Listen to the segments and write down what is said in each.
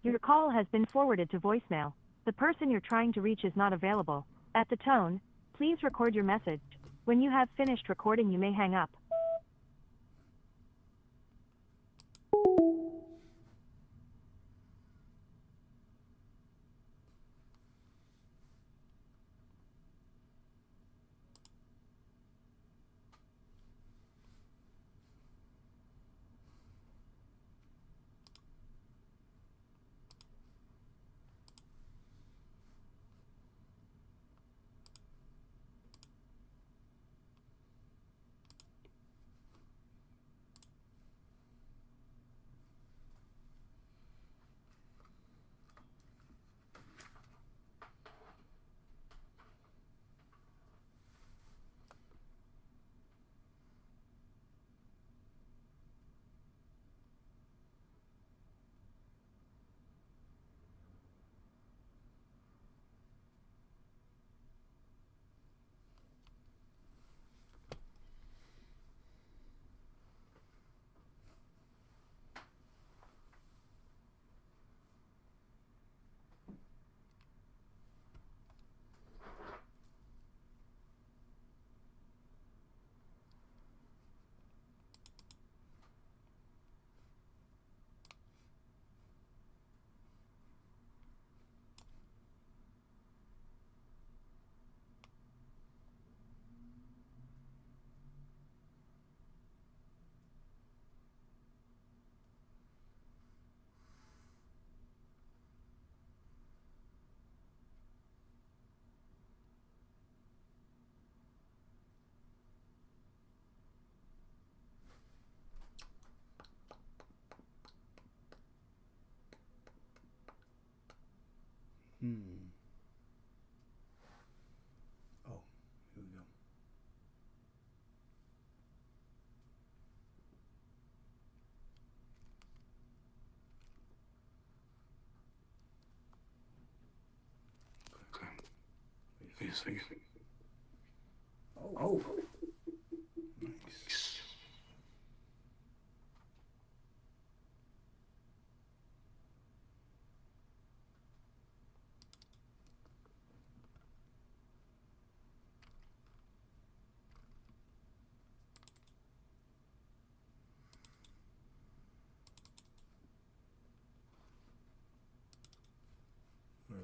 Your call has been forwarded to voicemail. The person you're trying to reach is not available. At the tone, please record your message. When you have finished recording, you may hang up. Oh, here we go. Okay. Wait a second. Oh, Nice.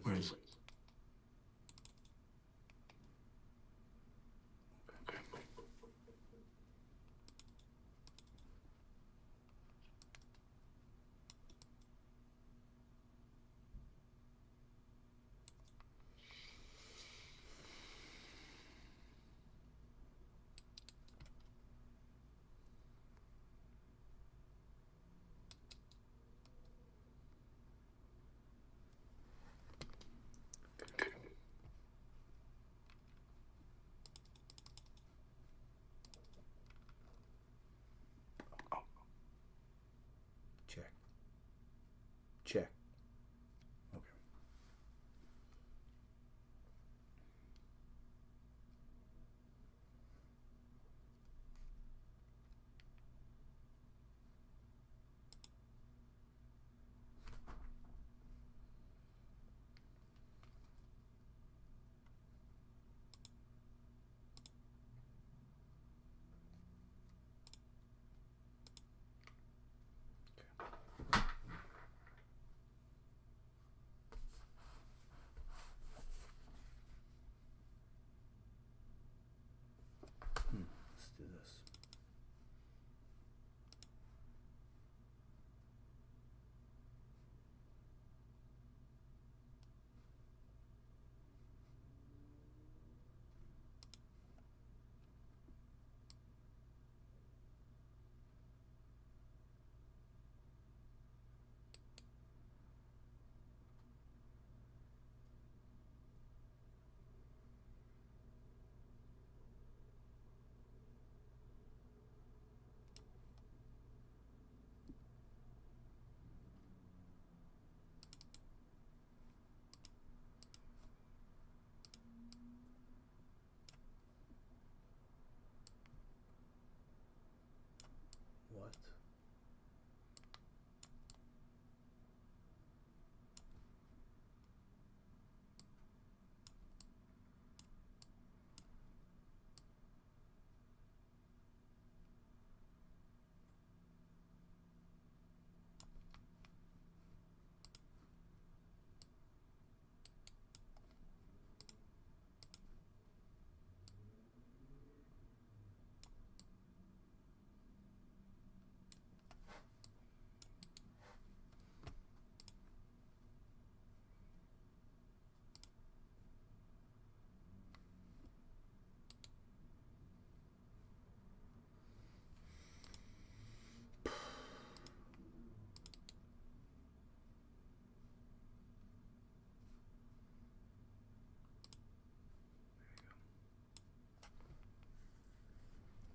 where is it? Okay.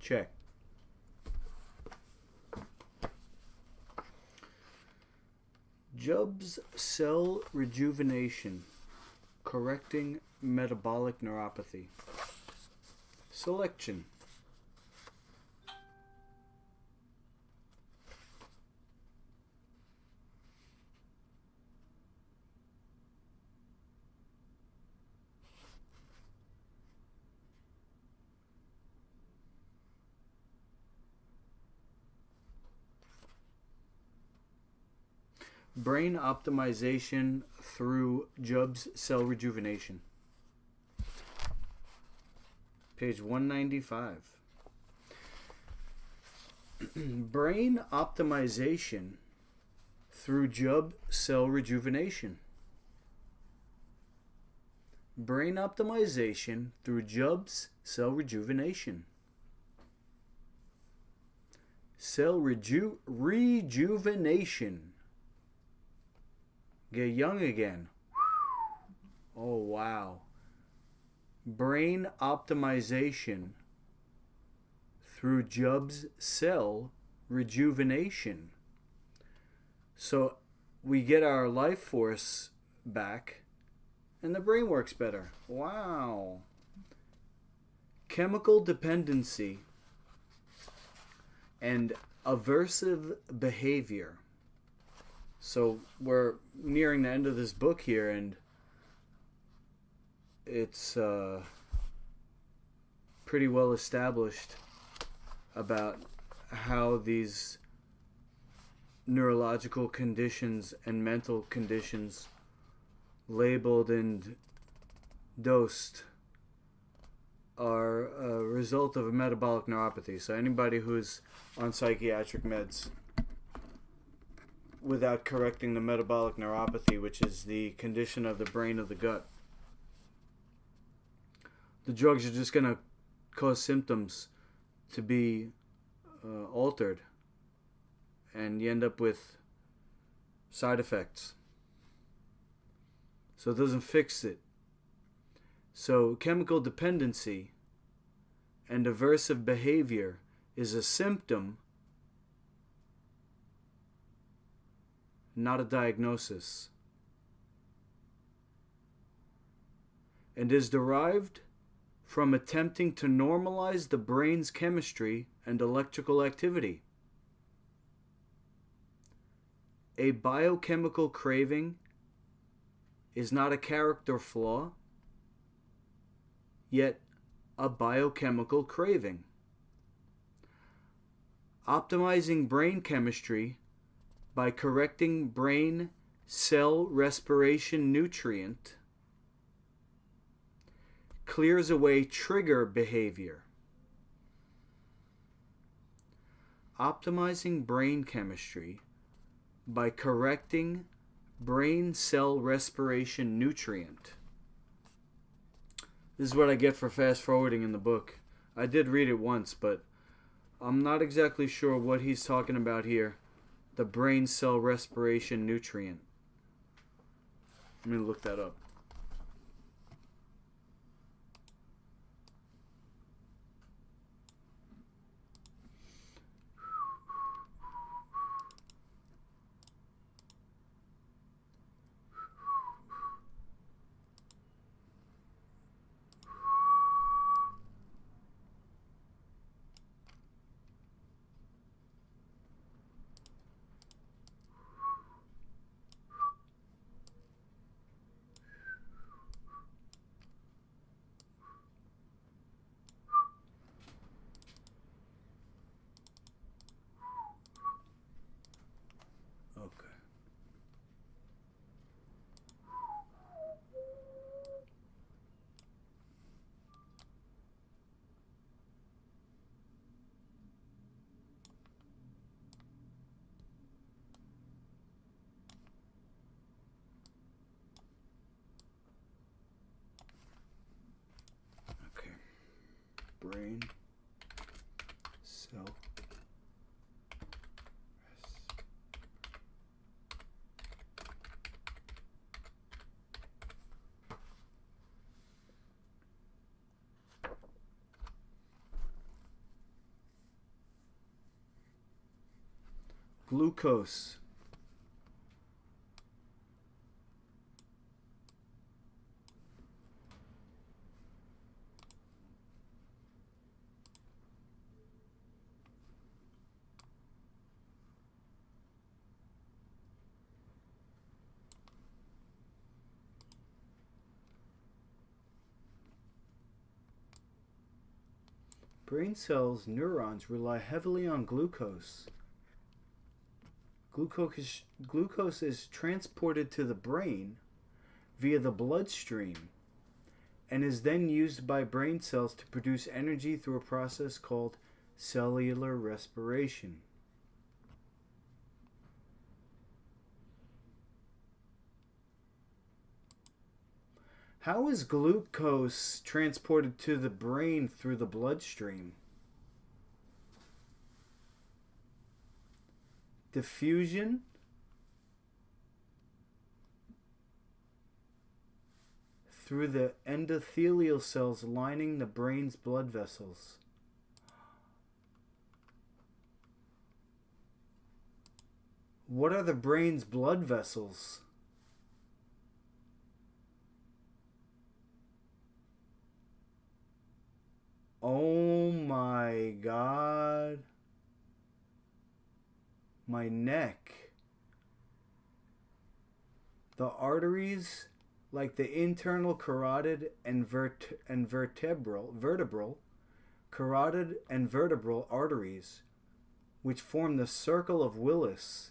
Check. Jubb's cell rejuvenation, correcting metabolic neuropathy. Selection. Brain optimization through Jubb's cell rejuvenation. Page 195. Brain optimization through Jubb cell rejuvenation. Brain optimization through Jubb's cell rejuvenation. Cell rejuvenation. Get young again. Oh, wow. Brain optimization through Jubb's cell rejuvenation. So we get our life force back and the brain works better. Wow. Chemical dependency and aversive behavior. So we're nearing the end of this book here, and it's pretty well established about how these neurological conditions and mental conditions labeled and dosed are a result of a metabolic neuropathy. So anybody who's on psychiatric meds without correcting the metabolic neuropathy, which is the condition of the brain of the gut, the drugs are just going to cause symptoms to be altered, and you end up with side effects. So it doesn't fix it. So chemical dependency and aversive behavior is a symptom, not a diagnosis, and is derived from attempting to normalize the brain's chemistry and electrical activity. A biochemical craving is not a character flaw, yet a biochemical craving. Optimizing brain chemistry by correcting brain cell respiration nutrient clears away trigger behavior. Optimizing brain chemistry by correcting brain cell respiration nutrient. This is what I get for fast forwarding in the book. I did read it once, but I'm not exactly sure what he's talking about here. The brain cell respiration nutrient. Let me look that up. Okay. Okay. Brain cell Glucose. Brain cells, neurons rely heavily on glucose. Glucose is transported to the brain via the bloodstream and is then used by brain cells to produce energy through a process called cellular respiration. How is glucose transported to the brain through the bloodstream? Diffusion through the endothelial cells lining the brain's blood vessels. What are the brain's blood vessels? Oh my God. My neck. The arteries, like the internal carotid and vertebral carotid and vertebral arteries, which form the circle of Willis,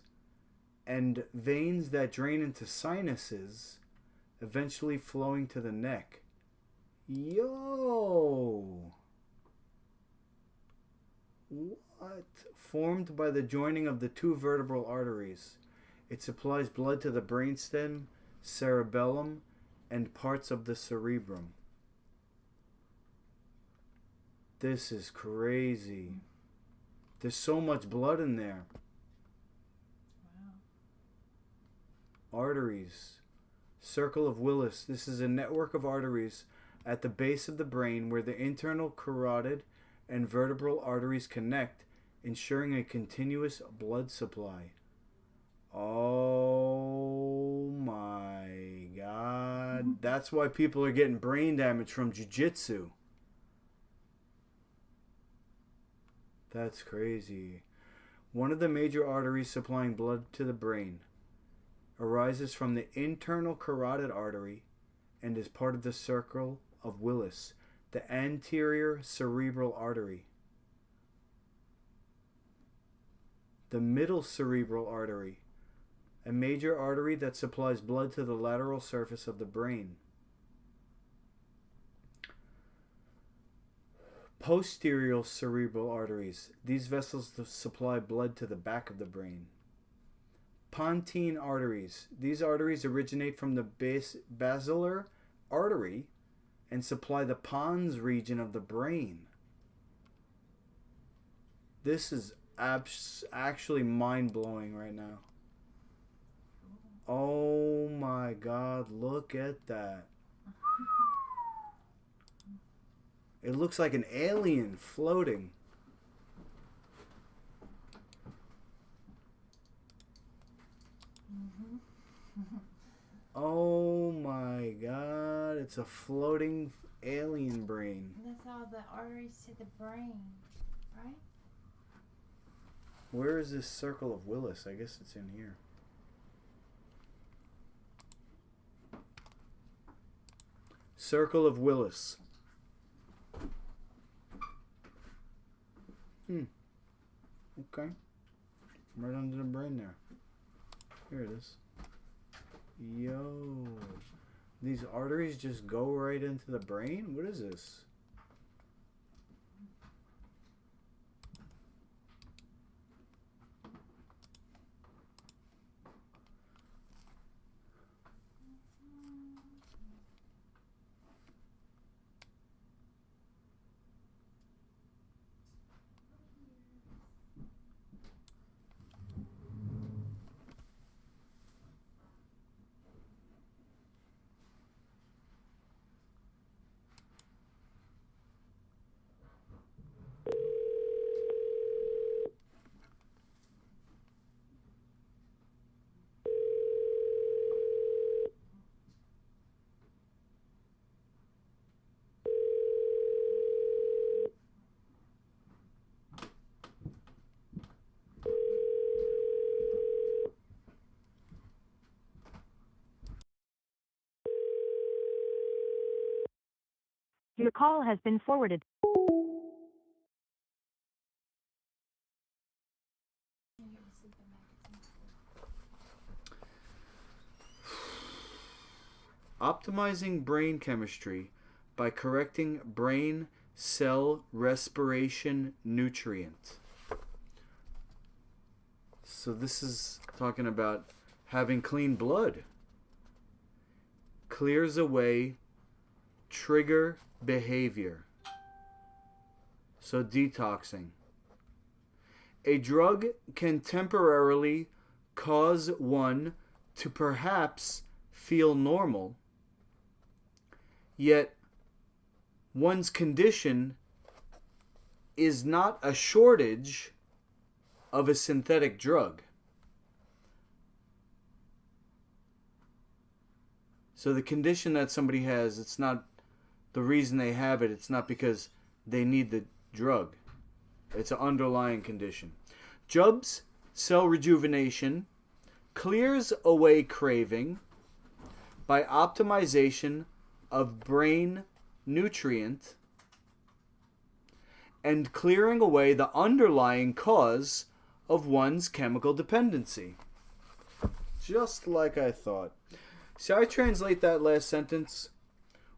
and veins that drain into sinuses, eventually flowing to the neck. Yo! What? Formed by the joining of the two vertebral arteries. It supplies blood to the brainstem, cerebellum, and parts of the cerebrum. This is crazy. There's so much blood in there. Wow. Arteries. Circle of Willis. This is a network of arteries at the base of the brain where the internal carotid and vertebral arteries connect, ensuring a continuous blood supply. Oh my God. That's why people are getting brain damage from jiu-jitsu. That's crazy. One of the major arteries supplying blood to the brain arises from the internal carotid artery and is part of the circle of Willis, the anterior cerebral artery. The middle cerebral artery, a major artery that supplies blood to the lateral surface of the brain. Posterior cerebral arteries. These vessels supply blood to the back of the brain. Pontine arteries. These arteries originate from the basilar artery and supply the pons region of the brain. This is actually mind-blowing right now. Oh my God, look at that. It looks like an alien floating. Oh my God, it's a floating alien brain. That's all the arteries to the brain, right? Where is this circle of Willis? I guess it's in here. Circle of Willis. Okay. Right under the brain there. Here it is. Yo. These arteries just go right into the brain? What is this? Your call has been forwarded. Optimizing brain chemistry by correcting brain cell respiration nutrient. So this is talking about having clean blood. Clears away trigger behavior. So detoxing. A drug can temporarily cause one to perhaps feel normal, yet one's condition is not a shortage of a synthetic drug. So the condition that somebody has, it's not the reason they have it. It's not because they need the drug. It's an underlying condition. Jub's cell rejuvenation clears away craving by optimization of brain nutrient and clearing away the underlying cause of one's chemical dependency. Just like I thought. See, I translate that last sentence.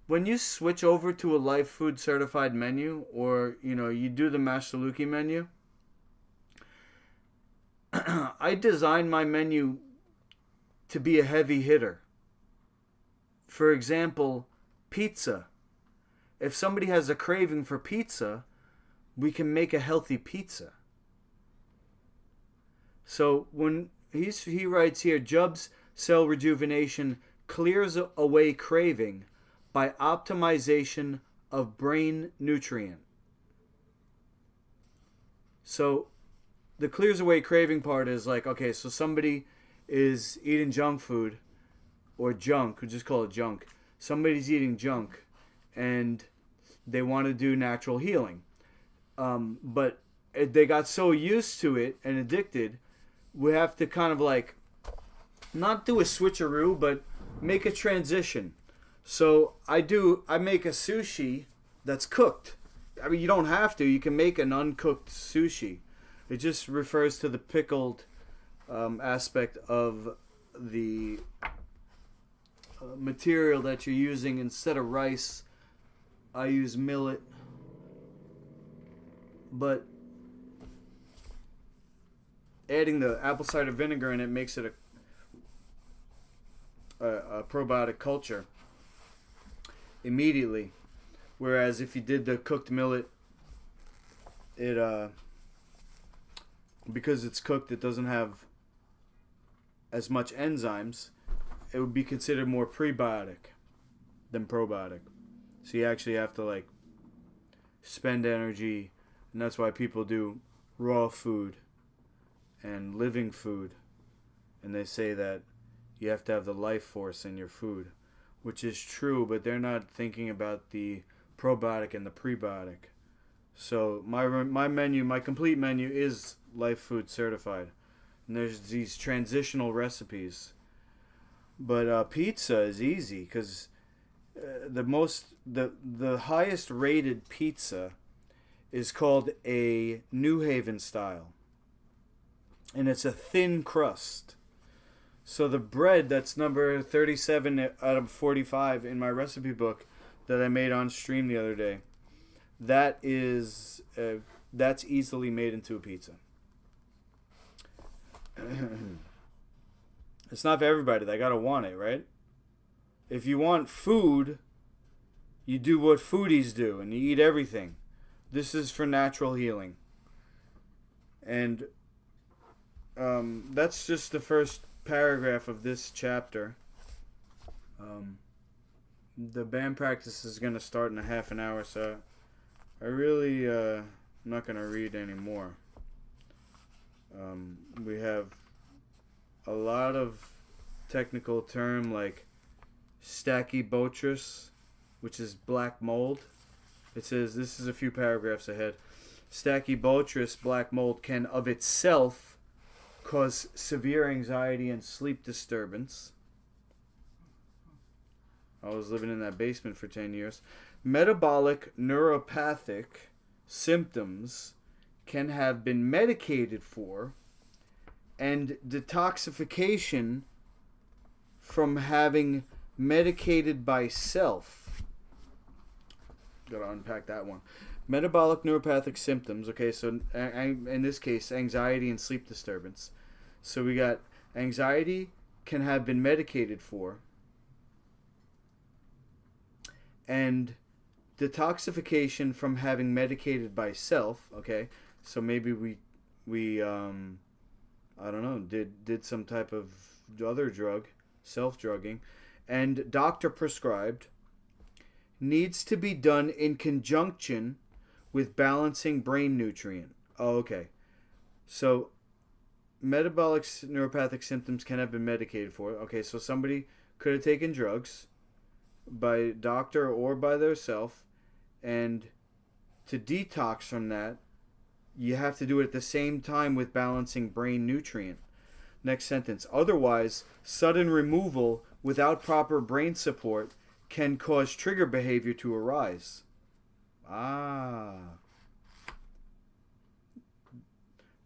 When you switch over to a Life Food certified menu, or you do the Masaluki menu, I design my menu to be a heavy hitter. For example, pizza. If somebody has a craving for pizza, we can make a healthy pizza. So when he writes here, Jub's cell rejuvenation clears away craving by optimization of brain nutrient. So the clears away craving part is like, okay, so somebody is eating junk food, or junk, we just call it junk. Somebody's eating junk and they want to do natural healing. But they got so used to it and addicted, we have to kind of like not do a switcheroo, but make a transition. So I make a sushi that's cooked. I mean, you don't have to. You can make an uncooked sushi. It just refers to the pickled aspect of the material that you're using. Instead of rice, I use millet. But adding the apple cider vinegar in it makes it a probiotic culture immediately. Whereas if you did the cooked millet, it because it's cooked, it doesn't have as much enzymes. It would be considered more prebiotic than probiotic. So you actually have to like spend energy, and that's why people do raw food and living food, and they say that you have to have the life force in your food, which is true, but they're not thinking about the probiotic and the prebiotic. So my menu, my complete menu is Life Food certified, and there's these transitional recipes. But pizza is easy because the highest rated pizza is called a New Haven style, and it's a thin crust. So the bread that's number 37 out of 45 in my recipe book that I made on stream the other day, that's easily made into a pizza. It's not for everybody. They gotta want it, right? If you want food, you do what foodies do, and you eat everything. This is for natural healing. And that's just the first paragraph of this chapter. The band practice is going to start in a half an hour, so I really am not going to read anymore. We have a lot of technical term like Stachybotrys, which is black mold. It says, this is a few paragraphs ahead, Stachybotrys black mold can of itself cause severe anxiety and sleep disturbance. I was living in that basement for 10 years. metabolic neuropathic symptoms can have been medicated for, and detoxification from having medicated by self. Gotta unpack that one. Metabolic neuropathic symptoms. Okay, so in this case, anxiety and sleep disturbance. So we got anxiety can have been medicated for, and detoxification from having medicated by self. Okay, so maybe we I don't know, did some type of other drug, self-drugging, and doctor prescribed, needs to be done in conjunction with balancing brain nutrient. Oh, okay. So metabolic neuropathic symptoms can have been medicated for. Okay, so somebody could have taken drugs by doctor or by their self, and to detox from that, you have to do it at the same time with balancing brain nutrient. Next sentence. Otherwise, sudden removal without proper brain support can cause trigger behavior to arise.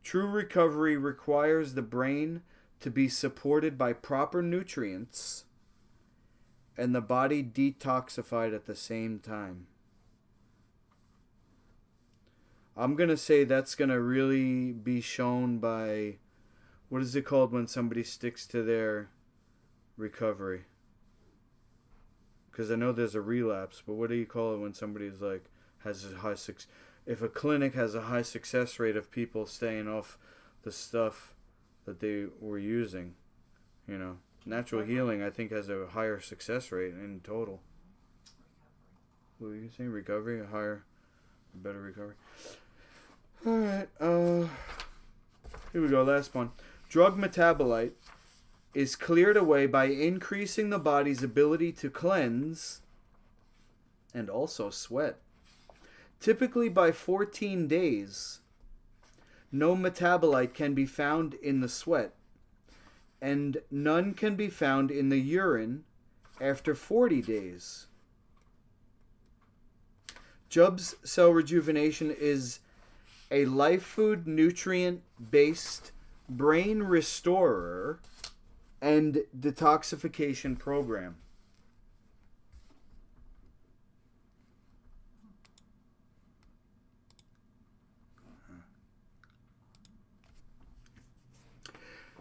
True recovery requires the brain to be supported by proper nutrients and the body detoxified at the same time. I'm going to say that's going to really be shown by, what is it called when somebody sticks to their recovery? Because I know there's a relapse, but what do you call it when somebody's like, has a high success? If a clinic has a high success rate of people staying off the stuff that they were using, you know, natural healing, I think, has a higher success rate in total. What were you saying? Recovery? A higher, better recovery? Alright, here we go, last one. Drug metabolite is cleared away by increasing the body's ability to cleanse and also sweat. Typically by 14 days, no metabolite can be found in the sweat, and none can be found in the urine after 40 days. Jubb's cell rejuvenation is a life food nutrient-based brain restorer and detoxification program.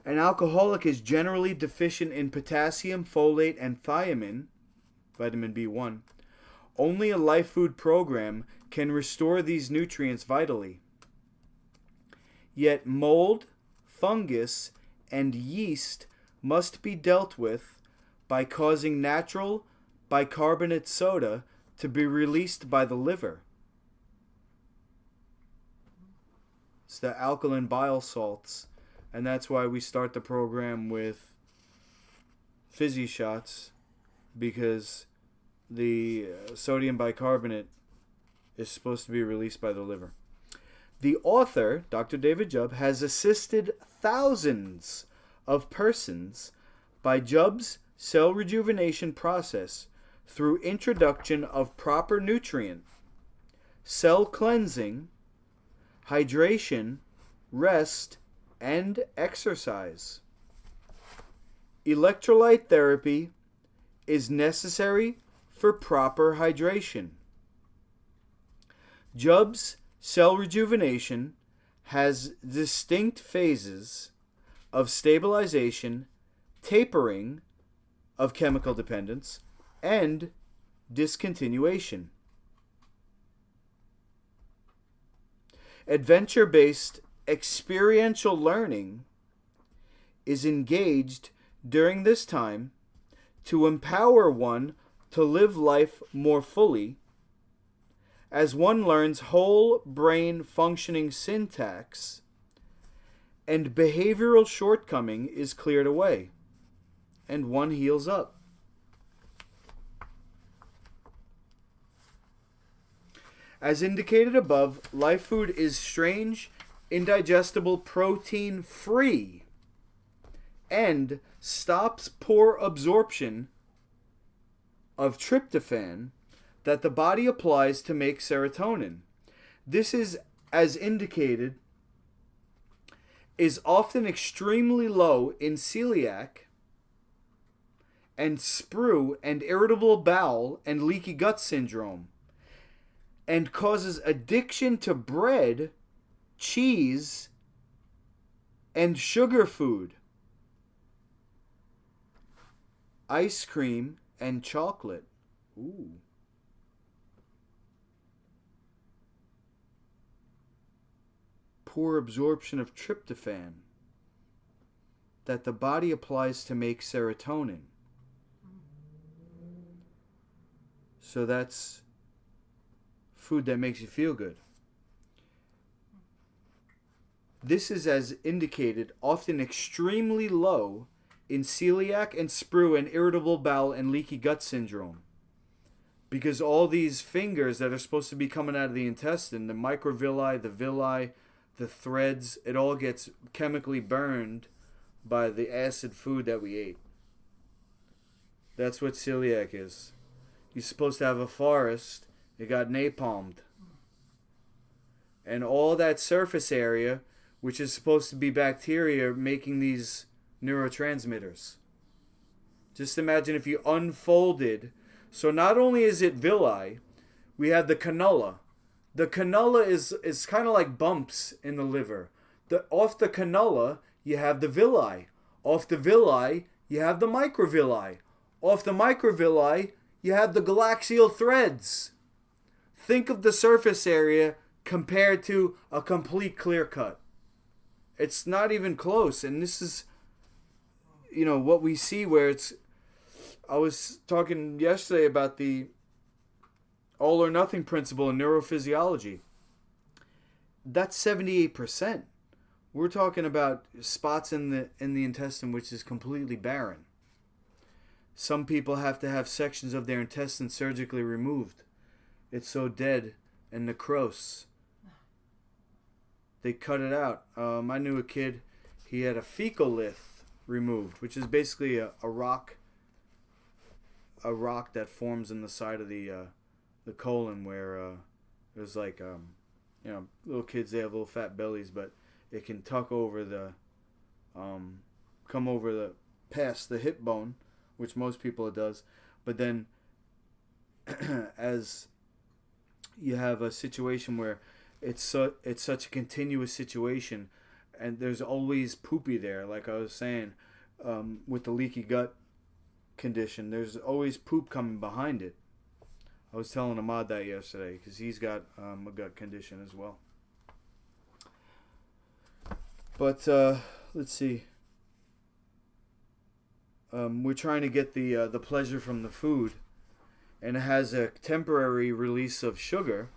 An alcoholic is generally deficient in potassium, folate, and thiamine, vitamin B1. Only a life food program can restore these nutrients vitally. Yet mold, fungus, and yeast must be dealt with by causing natural bicarbonate soda to be released by the liver. It's the alkaline bile salts, and that's why we start the program with fizzy shots, because the sodium bicarbonate is supposed to be released by the liver. The author, Dr. David Jubb, has assisted thousands of persons by Jubb's cell rejuvenation process through introduction of proper nutrient, cell cleansing, hydration, rest, and exercise. Electrolyte therapy is necessary for proper hydration. Jubb's cell rejuvenation has distinct phases of stabilization, tapering of chemical dependence, and discontinuation. Adventure-based experiential learning is engaged during this time to empower one to live life more fully, as one learns whole brain functioning syntax and behavioral shortcoming is cleared away, and one heals up. As indicated above, life food is strange, indigestible, protein-free, and stops poor absorption of tryptophan that the body applies to make serotonin. This is, as indicated, is often extremely low in celiac and sprue and irritable bowel and leaky gut syndrome, and causes addiction to bread, cheese, and sugar food, ice cream, and chocolate. Ooh. Poor absorption of tryptophan that the body applies to make serotonin. So that's food that makes you feel good. This is, as indicated, often extremely low in celiac and sprue and irritable bowel and leaky gut syndrome. Because all these fingers that are supposed to be coming out of the intestine, the microvilli, the villi, the threads, it all gets chemically burned by the acid food that we ate. That's what celiac is. You're supposed to have a forest, it got napalmed. And all that surface area, which is supposed to be bacteria making these neurotransmitters. Just imagine if you unfolded. So not only is it villi, we have the cannula. The cannula is kind of like bumps in the liver. Off the cannula, you have the villi. Off the villi, you have the microvilli. Off the microvilli, you have the galaxial threads. Think of the surface area compared to a complete clear cut. It's not even close. And this is, what we see where it's... I was talking yesterday about the all or nothing principle in neurophysiology. That's 78%. We're talking about spots in the intestine which is completely barren. Some people have to have sections of their intestine surgically removed. It's so dead and necrose. They cut it out. I knew a kid, he had a fecalith removed, which is basically a rock that forms in the side of the colon where there's like little kids, they have little fat bellies, but it can tuck over come over past the hip bone, which most people it does. But then as you have a situation where it's such a continuous situation, and there's always poopy there, like I was saying, with the leaky gut condition, there's always poop coming behind it. I was telling Ahmad that yesterday because he's got a gut condition as well. But let's see. We're trying to get the pleasure from the food, and it has a temporary release of sugar,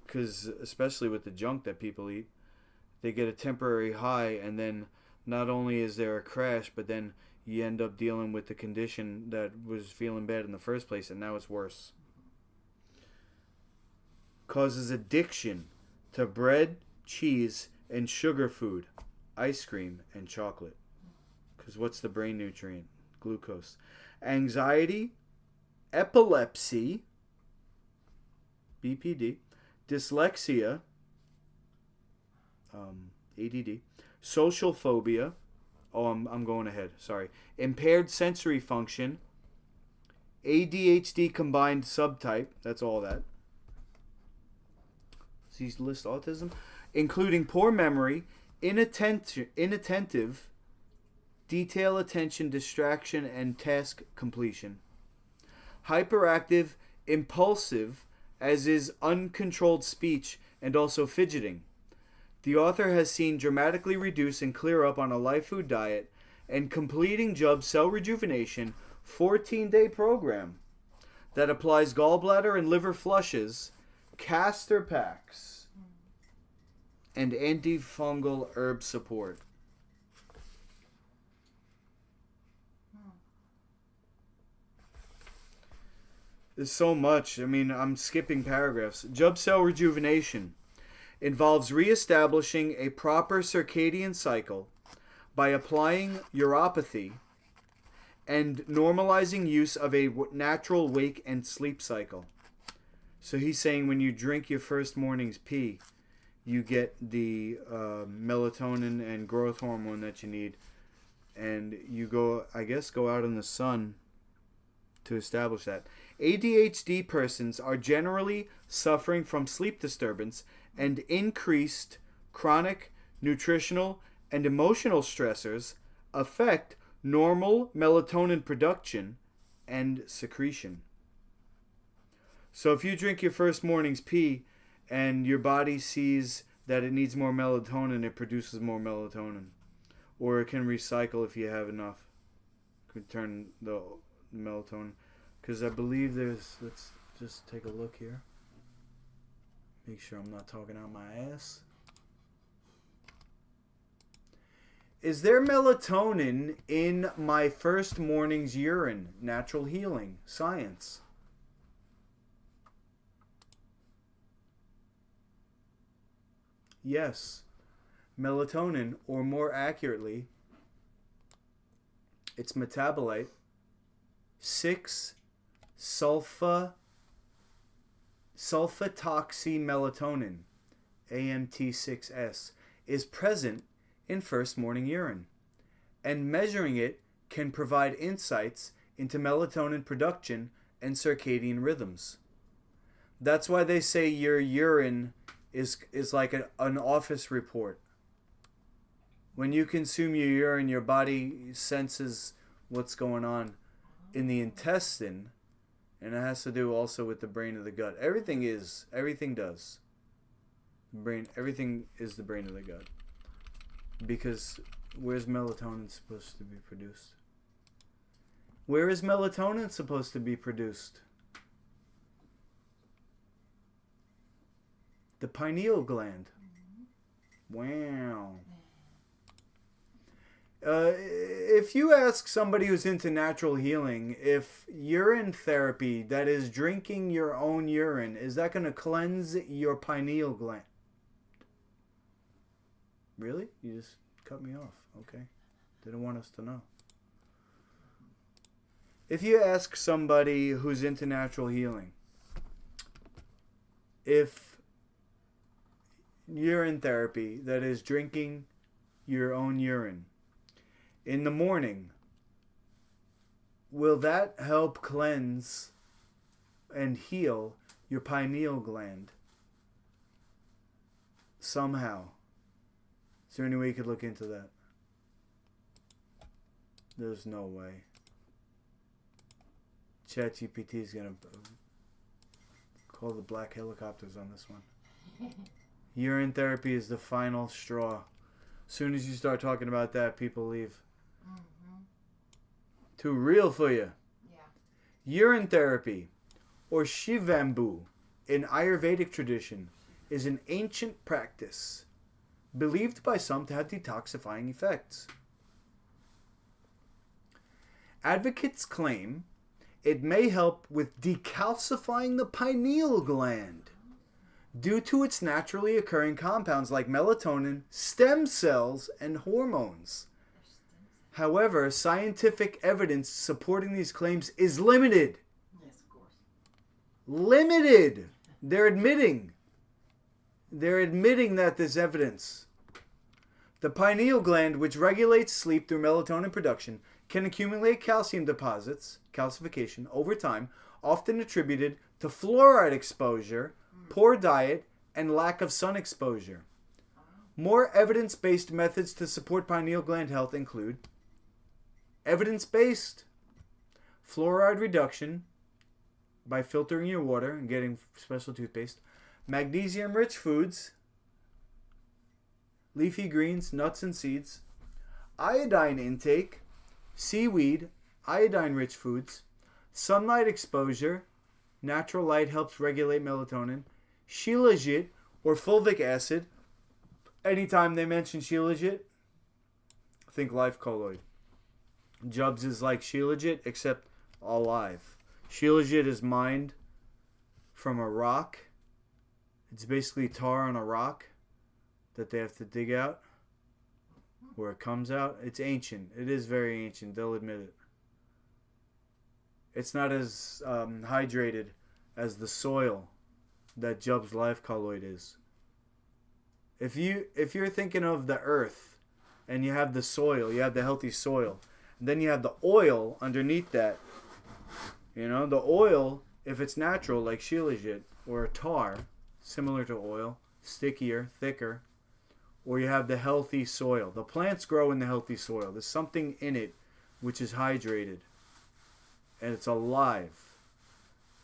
because especially with the junk that people eat, they get a temporary high, and then not only is there a crash, but then you end up dealing with the condition that was feeling bad in the first place, and now it's worse. Causes addiction to bread, cheese, and sugar food, ice cream, and chocolate. Because what's the brain nutrient? Glucose. Anxiety, epilepsy, BPD, dyslexia, ADD, social phobia, I'm going ahead, sorry, impaired sensory function, ADHD combined subtype, that's all that. These list autism, including poor memory, inattentive, detail attention, distraction, and task completion. Hyperactive, impulsive, as is uncontrolled speech and also fidgeting. The author has seen dramatically reduce and clear up on a live food diet and completing Jubb's cell rejuvenation 14-day program that applies gallbladder and liver flushes, castor packs, and antifungal herb support. There's so much. I mean, I'm skipping paragraphs. Jubb cell rejuvenation involves reestablishing a proper circadian cycle by applying uropathy and normalizing use of a natural wake and sleep cycle. So he's saying when you drink your first morning's pee, you get the melatonin and growth hormone that you need. And you go out in the sun to establish that. ADHD persons are generally suffering from sleep disturbance and increased chronic nutritional and emotional stressors affect normal melatonin production and secretion. So if you drink your first morning's pee and your body sees that it needs more melatonin, it produces more melatonin. Or it can recycle if you have enough. It can turn the melatonin. Because I believe let's just take a look here. Make sure I'm not talking out my ass. Is there melatonin in my first morning's urine? Natural healing. Science. Yes. Melatonin, or more accurately, its metabolite, 6-sulfatoxymelatonin, AMT6S, is present in first morning urine, and measuring it can provide insights into melatonin production and circadian rhythms. That's why they say your urine is like an office report. When you consume your urine, your body senses what's going on in the intestine, and it has to do also with the brain of the gut. Everything does. Everything is the brain of the gut. Because where's melatonin supposed to be produced? Where is melatonin supposed to be produced? The pineal gland. Wow. If you ask somebody who's into natural healing if urine therapy, that is drinking your own urine, is that going to cleanse your pineal gland? Really? You just cut me off. Okay. Didn't want us to know. If you ask somebody who's into natural healing if urine therapy, that is drinking your own urine, in the morning, will that help cleanse and heal your pineal gland somehow? Is there any way you could look into that? There's no way. ChatGPT is going to call the black helicopters on this one. Urine therapy is the final straw. As soon as you start talking about that, people leave. Too real for you. Yeah. Urine therapy, or Shivambu, in Ayurvedic tradition, is an ancient practice believed by some to have detoxifying effects. Advocates claim it may help with decalcifying the pineal gland due to its naturally occurring compounds like melatonin, stem cells, and hormones. However, scientific evidence supporting these claims is limited. Yes, of course. Limited. They're admitting that there's evidence. The pineal gland, which regulates sleep through melatonin production, can accumulate calcium deposits, calcification, over time, often attributed to fluoride exposure, poor diet, and lack of sun exposure. More evidence-based methods to support pineal gland health include evidence-based fluoride reduction by filtering your water and getting special toothpaste, magnesium-rich foods, leafy greens, nuts and seeds, iodine intake, seaweed, iodine-rich foods, sunlight exposure, natural light helps regulate melatonin, shilajit or fulvic acid. Anytime they mention shilajit, think life colloid. Jubs is like shilajit, except alive. Shilajit is mined from a rock. It's basically tar on a rock that they have to dig out, where it comes out. It's ancient. It is very ancient. They'll admit it. It's not as hydrated as the soil that Jub's life colloid is. If you're thinking of the earth and you have the soil, you have the healthy soil, and then you have the oil underneath that. You know, the oil, if it's natural like shilajit or a tar, similar to oil, stickier, thicker, or you have the healthy soil. The plants grow in the healthy soil. There's something in it which is hydrated and it's alive.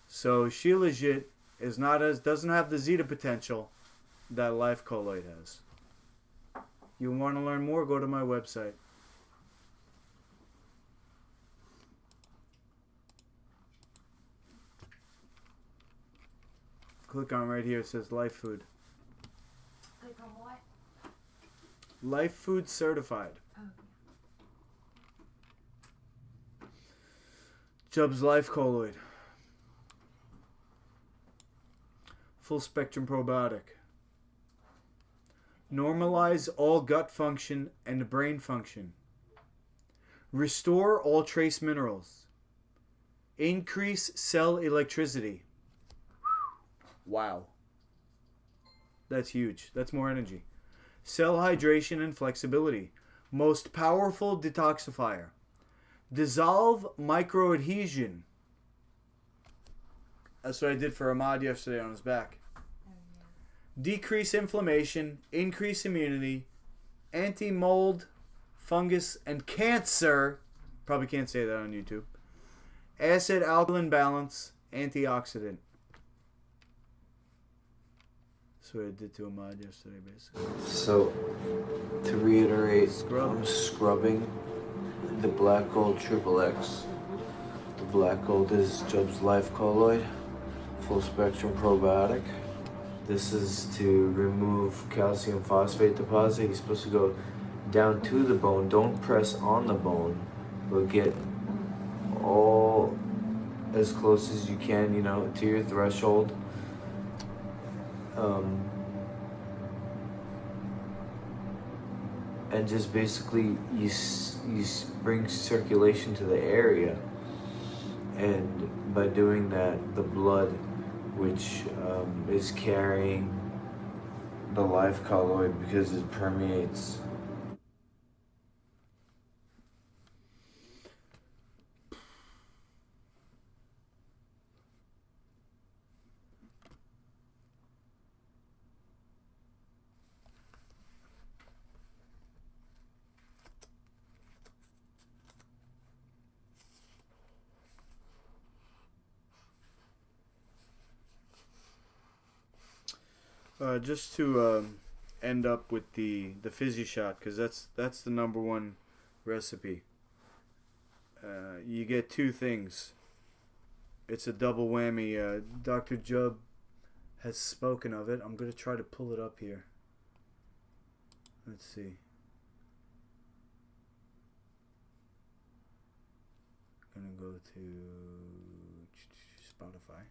So shilajit doesn't have the zeta potential that life colloid has. You want to learn more, go to my website. Click on right here, it says Life Food. Click on what? Life Food Certified. Oh. Jub's Life Colloid. Full spectrum probiotic. Normalize all gut function and brain function. Restore all trace minerals. Increase cell electricity. Wow. That's huge. That's more energy. Cell hydration and flexibility. Most powerful detoxifier. Dissolve microadhesion. That's what I did for Ahmad yesterday on his back. Oh, yeah. Decrease inflammation, increase immunity, anti-mold, fungus, and cancer. Probably can't say that on YouTube. Acid-alkaline balance, antioxidant. That's what I did to Ahmad yesterday, basically. So, to reiterate, Scrub. I'm scrubbing the Black Gold Triple X. The Black Gold is Jub's Life Colloid, full spectrum probiotic. This is to remove calcium phosphate deposit. You're supposed to go down to the bone. Don't press on the bone, but get all as close as you can, you know, to your threshold. And just basically you bring circulation to the area, and by doing that, the blood, which is carrying the life colloid because it permeates. Just to end up with the fizzy shot, because that's the number one recipe. You get two things. It's a double whammy. Dr. Jub has spoken of it. I'm going to try to pull it up here. Let's see. I'm going to go to Spotify.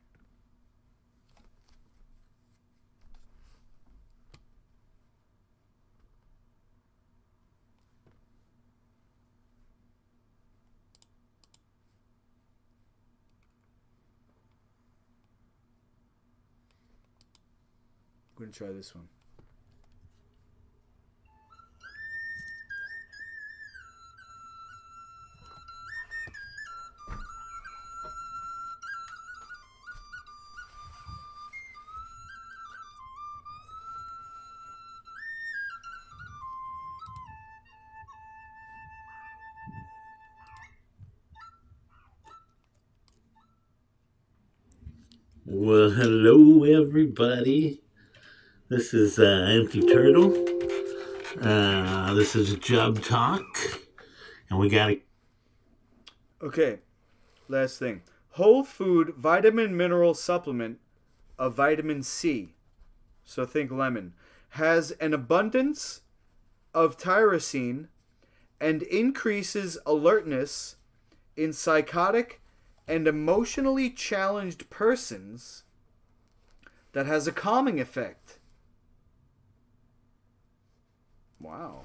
I'm going to try this one. Well, hello everybody. This is Empty Turtle. This is Jub Talk, and we got. Okay, last thing. Whole food vitamin mineral supplement of vitamin C, so think lemon, has an abundance of tyrosine and increases alertness in psychotic and emotionally challenged persons that has a calming effect. Wow.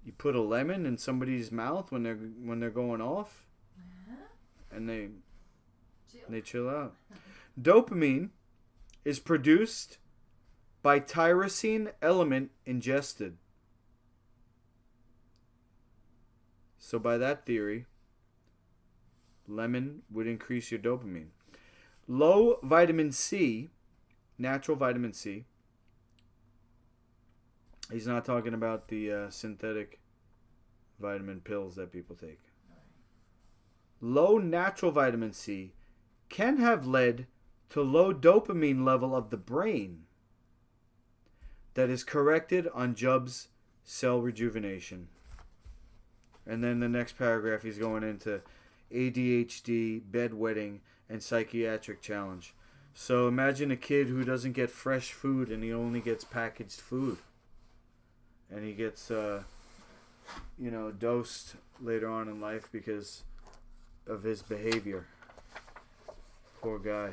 You put a lemon in somebody's mouth when they're going off, and they chill out. Dopamine is produced by tyrosine element ingested. So by that theory, lemon would increase your dopamine. Low vitamin C, natural vitamin C. He's not talking about the synthetic vitamin pills that people take. Low natural vitamin C can have led to low dopamine level of the brain that is corrected on Jubb's cell rejuvenation. And then the next paragraph he's going into ADHD, bedwetting, and psychiatric challenge. So imagine a kid who doesn't get fresh food and he only gets packaged food. And he gets, dosed later on in life because of his behavior. Poor guy.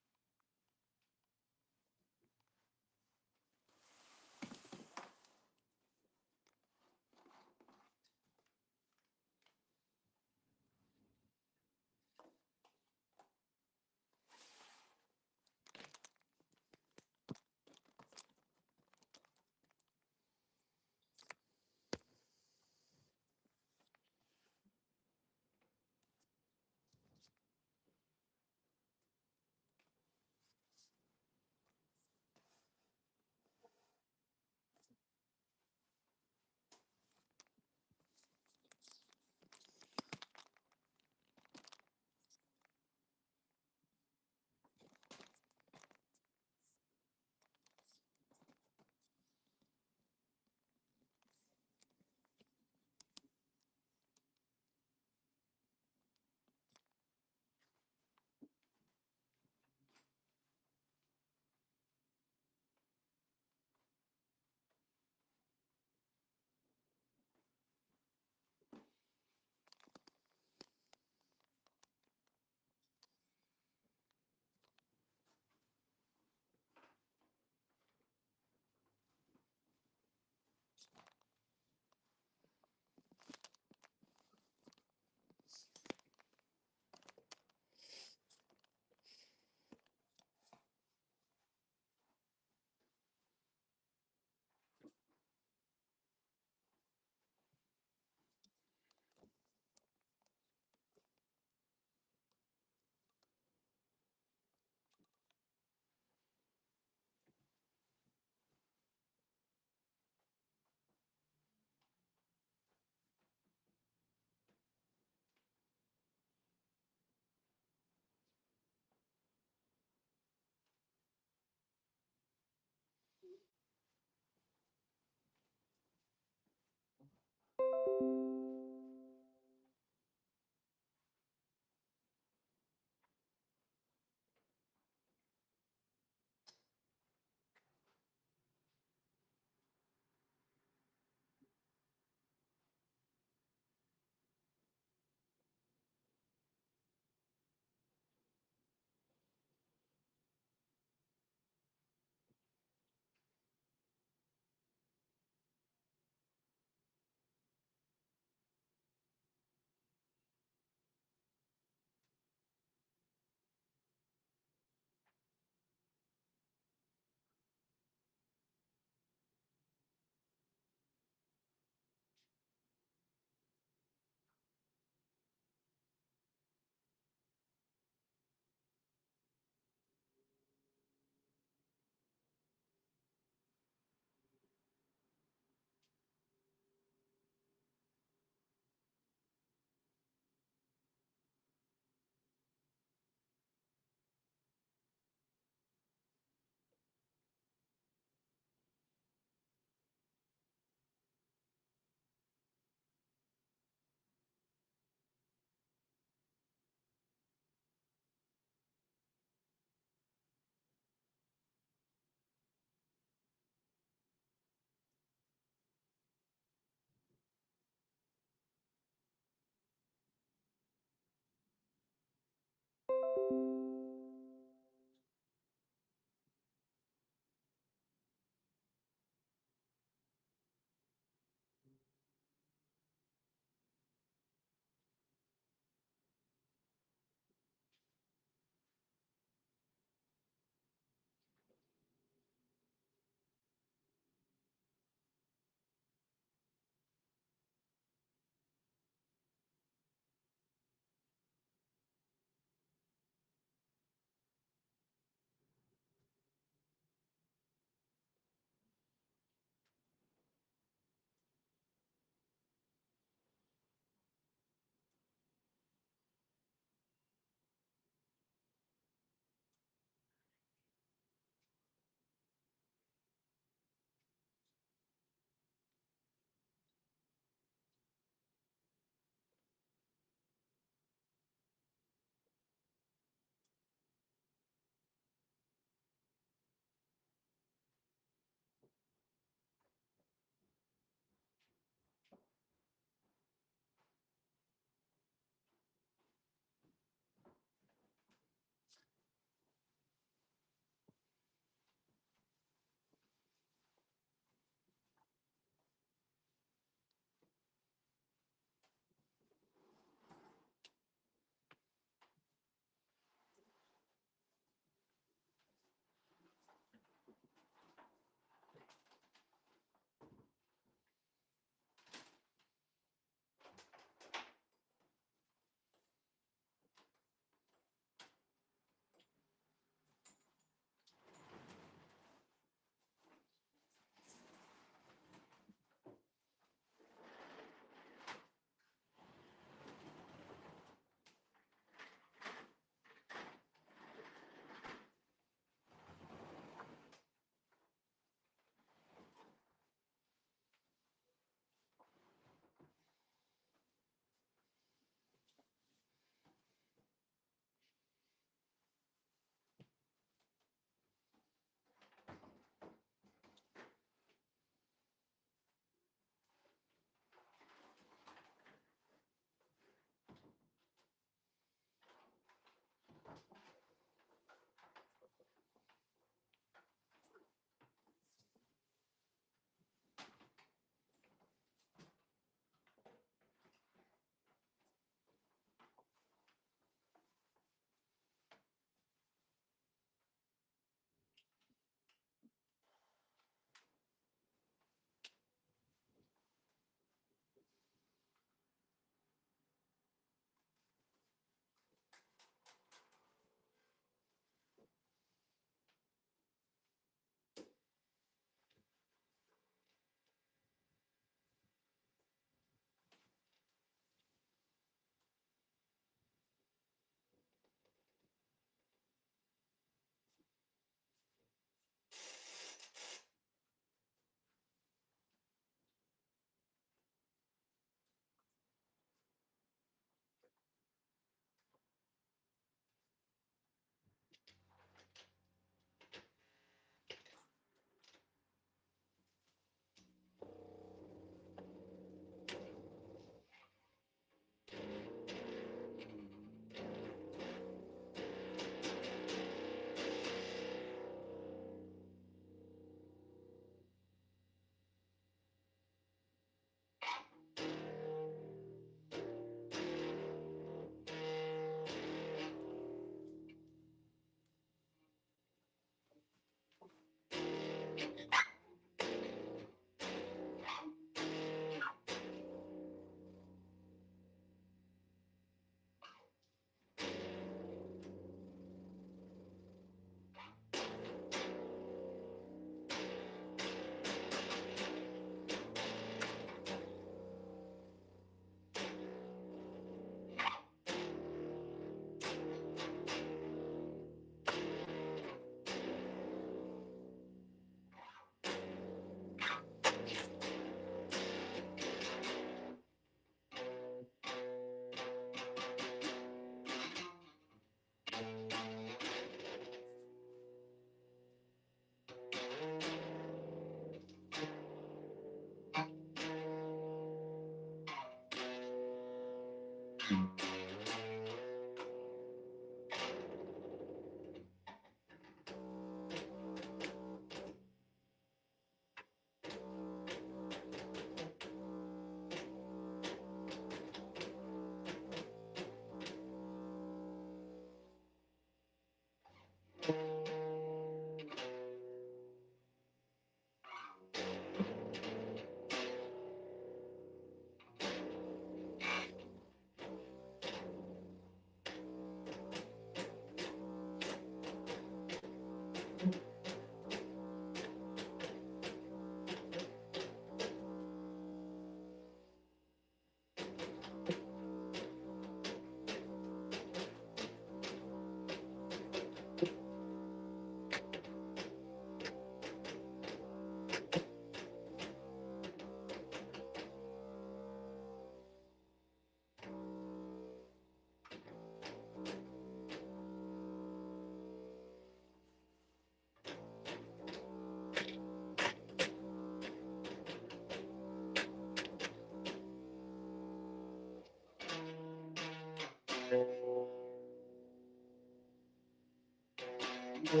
Ooh,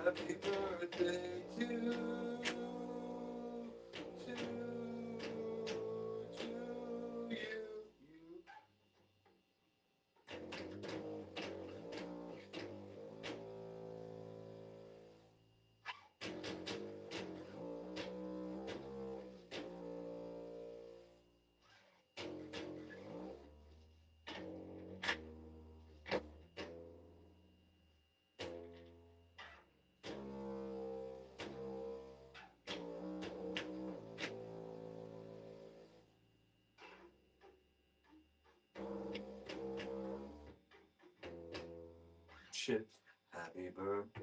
happy birthday to you. Shit. Happy birthday.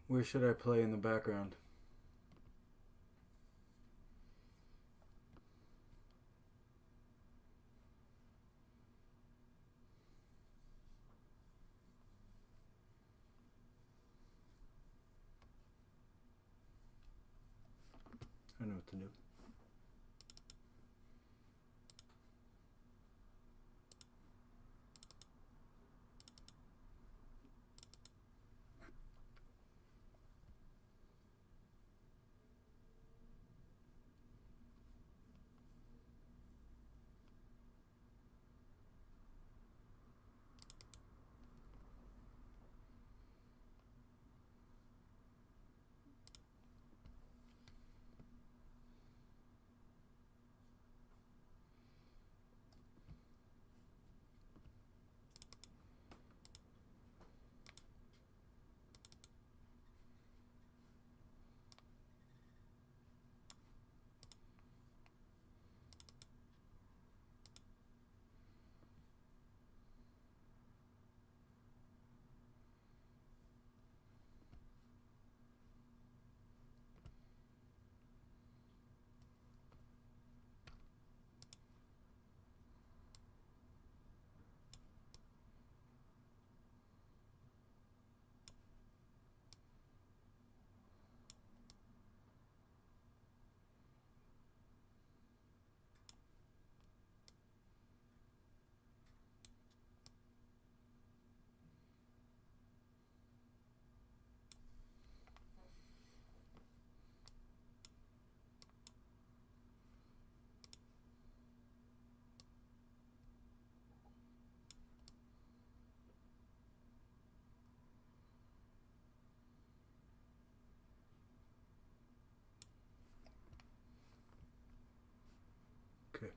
Where should I play in the background? I know what to do. Okay.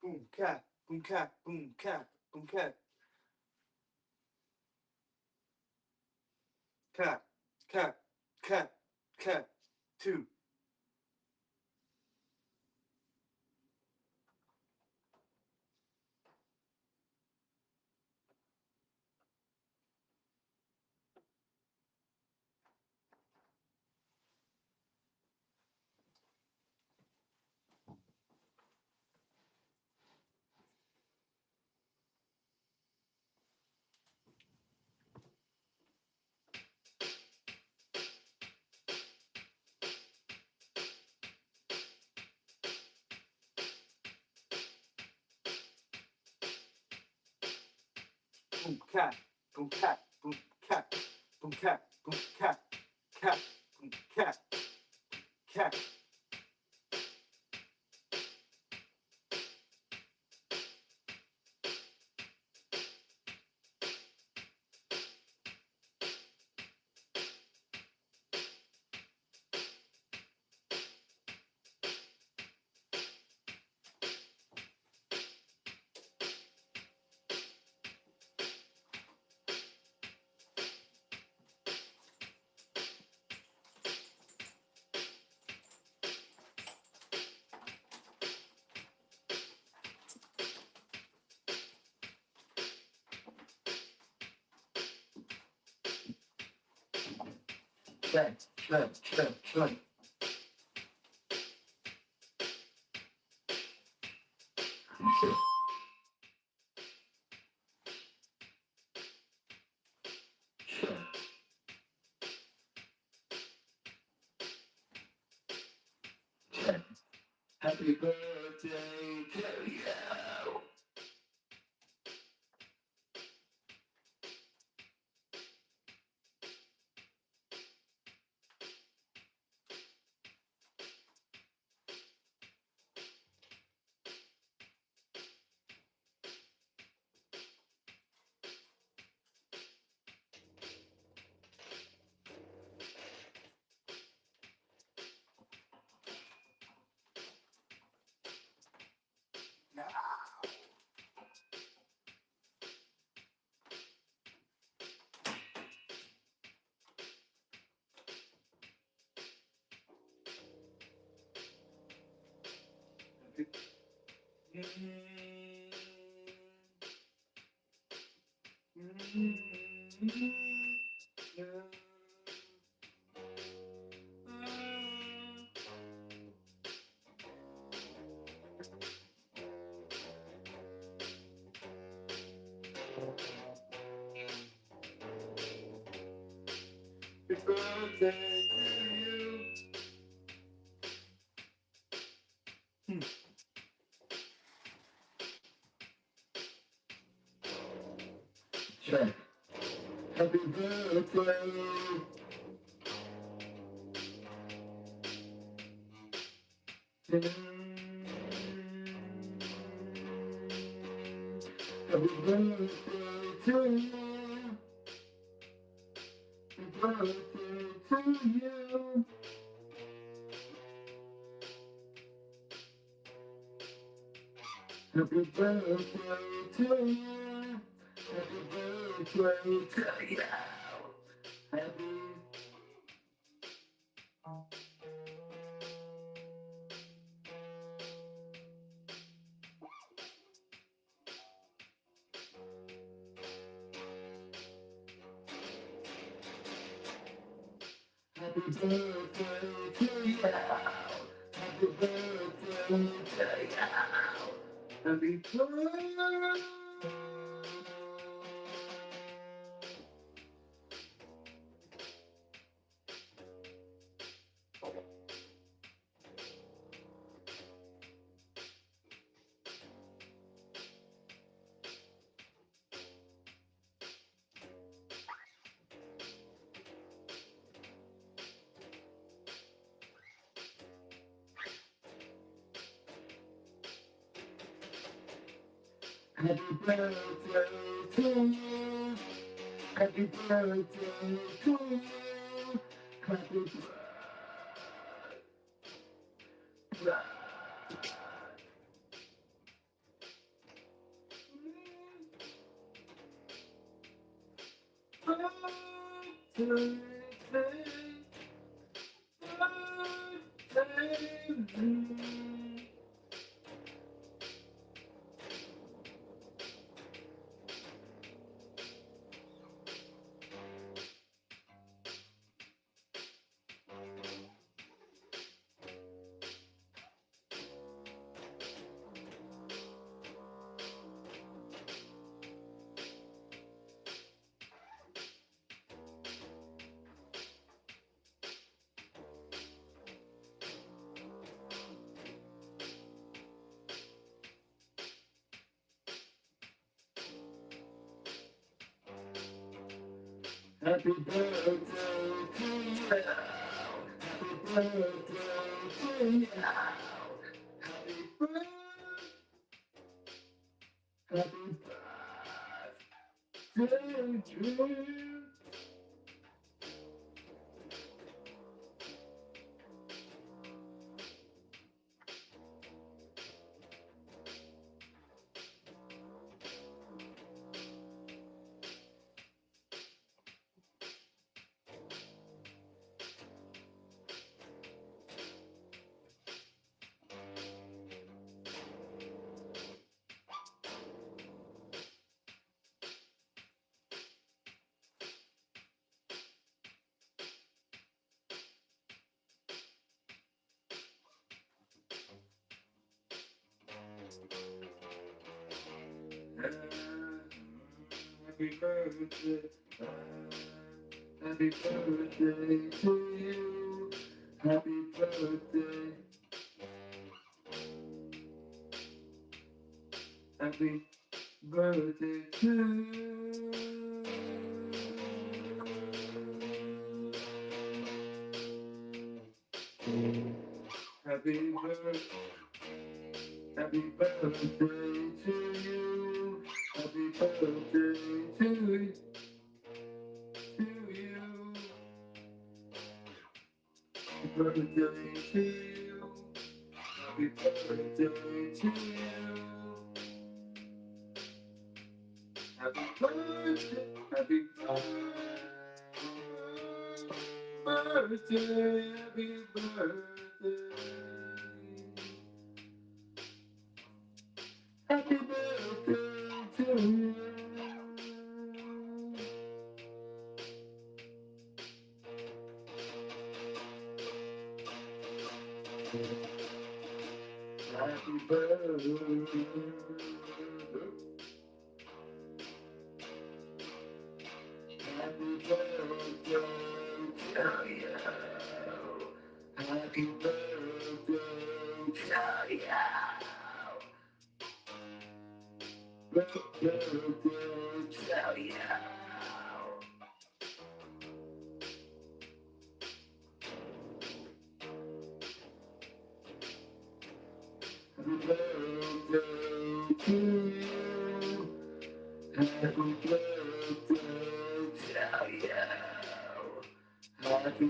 Boom cat, boom cat, boom cat, boom cat. Cat, cat, cat, cat. 2. Boom cat, boom cat, boom cat, boom cat, boom cat, cat, boom cat, cat. Cat, cat, cat, cat. Happy birthday to you. birthday to you. Check. Happy birthday. Happy birthday to you. Happy birthday to you. Happy birthday to you. Happy birthday to you. Happy. Happy birthday to you. Happy birthday to you. Happy birthday. Happy birthday to you. Happy birthday to you. Happy birthday. Happy birthday to you. Happy birthday to you. Happy birthday. Happy birthday to you. Happy birthday. Happy birthday to you. Happy birthday. Happy birthday to you. Happy birthday. Happy birthday to you. Happy birthday to you. Happy birthday to you. Happy birthday to you. Happy birthday. Happy birthday. Happy birthday. Happy birthday to you. Happy birthday. Happy birthday to you. Happy birthday to you. Birthday to you. Happy birthday to you. Happy birthday to you. Happy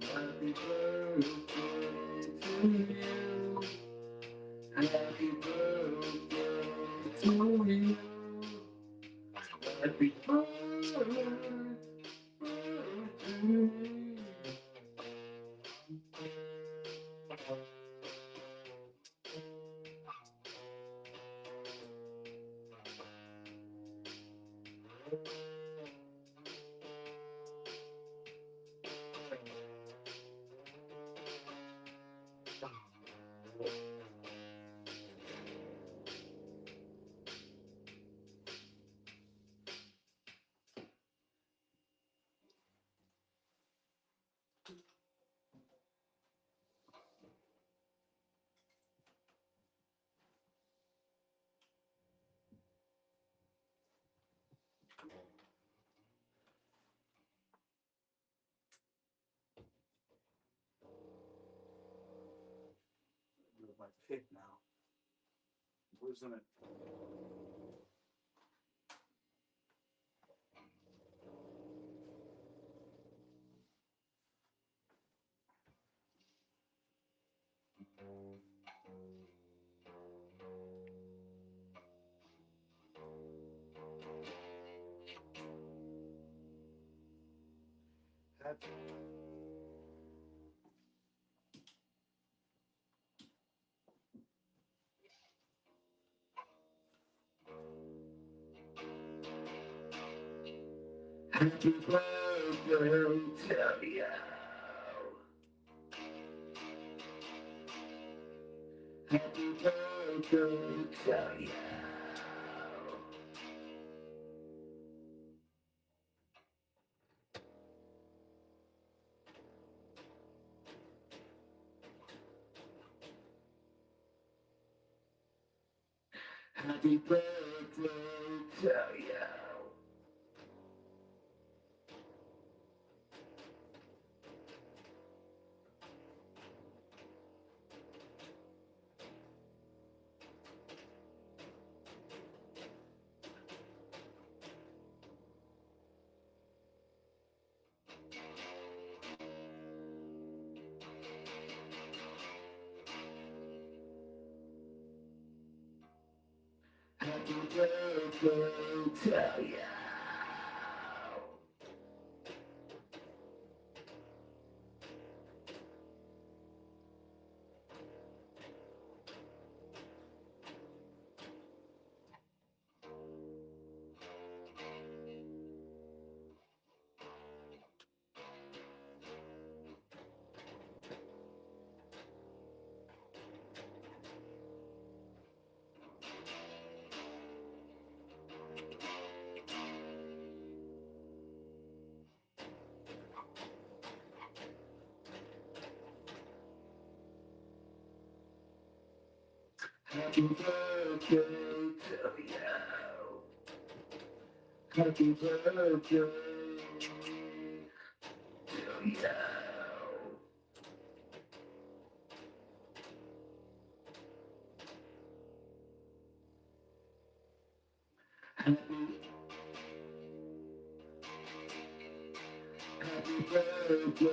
Happy birthday to you. Happy birthday to you. Happy birthday. My pick now. Losing it. Happy. Happy birthday to you. Happy birthday to you. Happy birthday to you. Happy birthday to you. Happy birthday to you. Happy birthday to you. Happy birthday.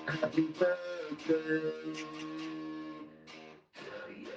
Happy birthday to you.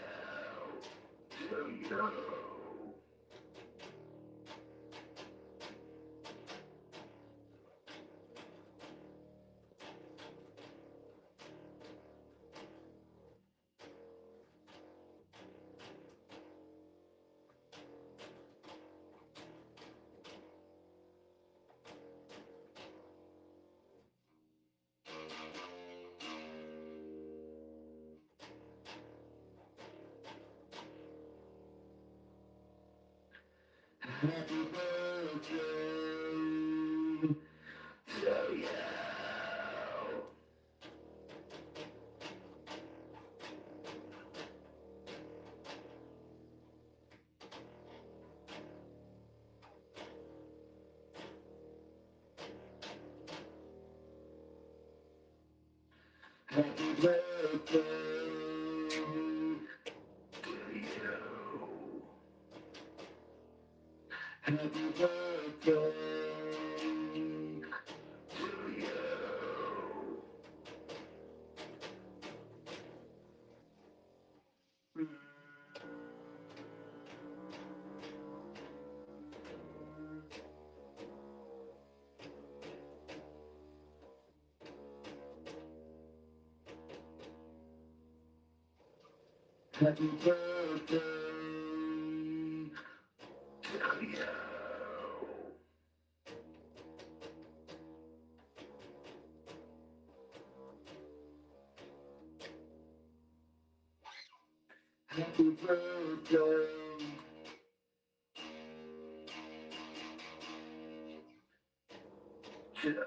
Happy birthday to you. Happy birthday to you. Happy birthday to you. Happy birthday to you. Happy birthday to you.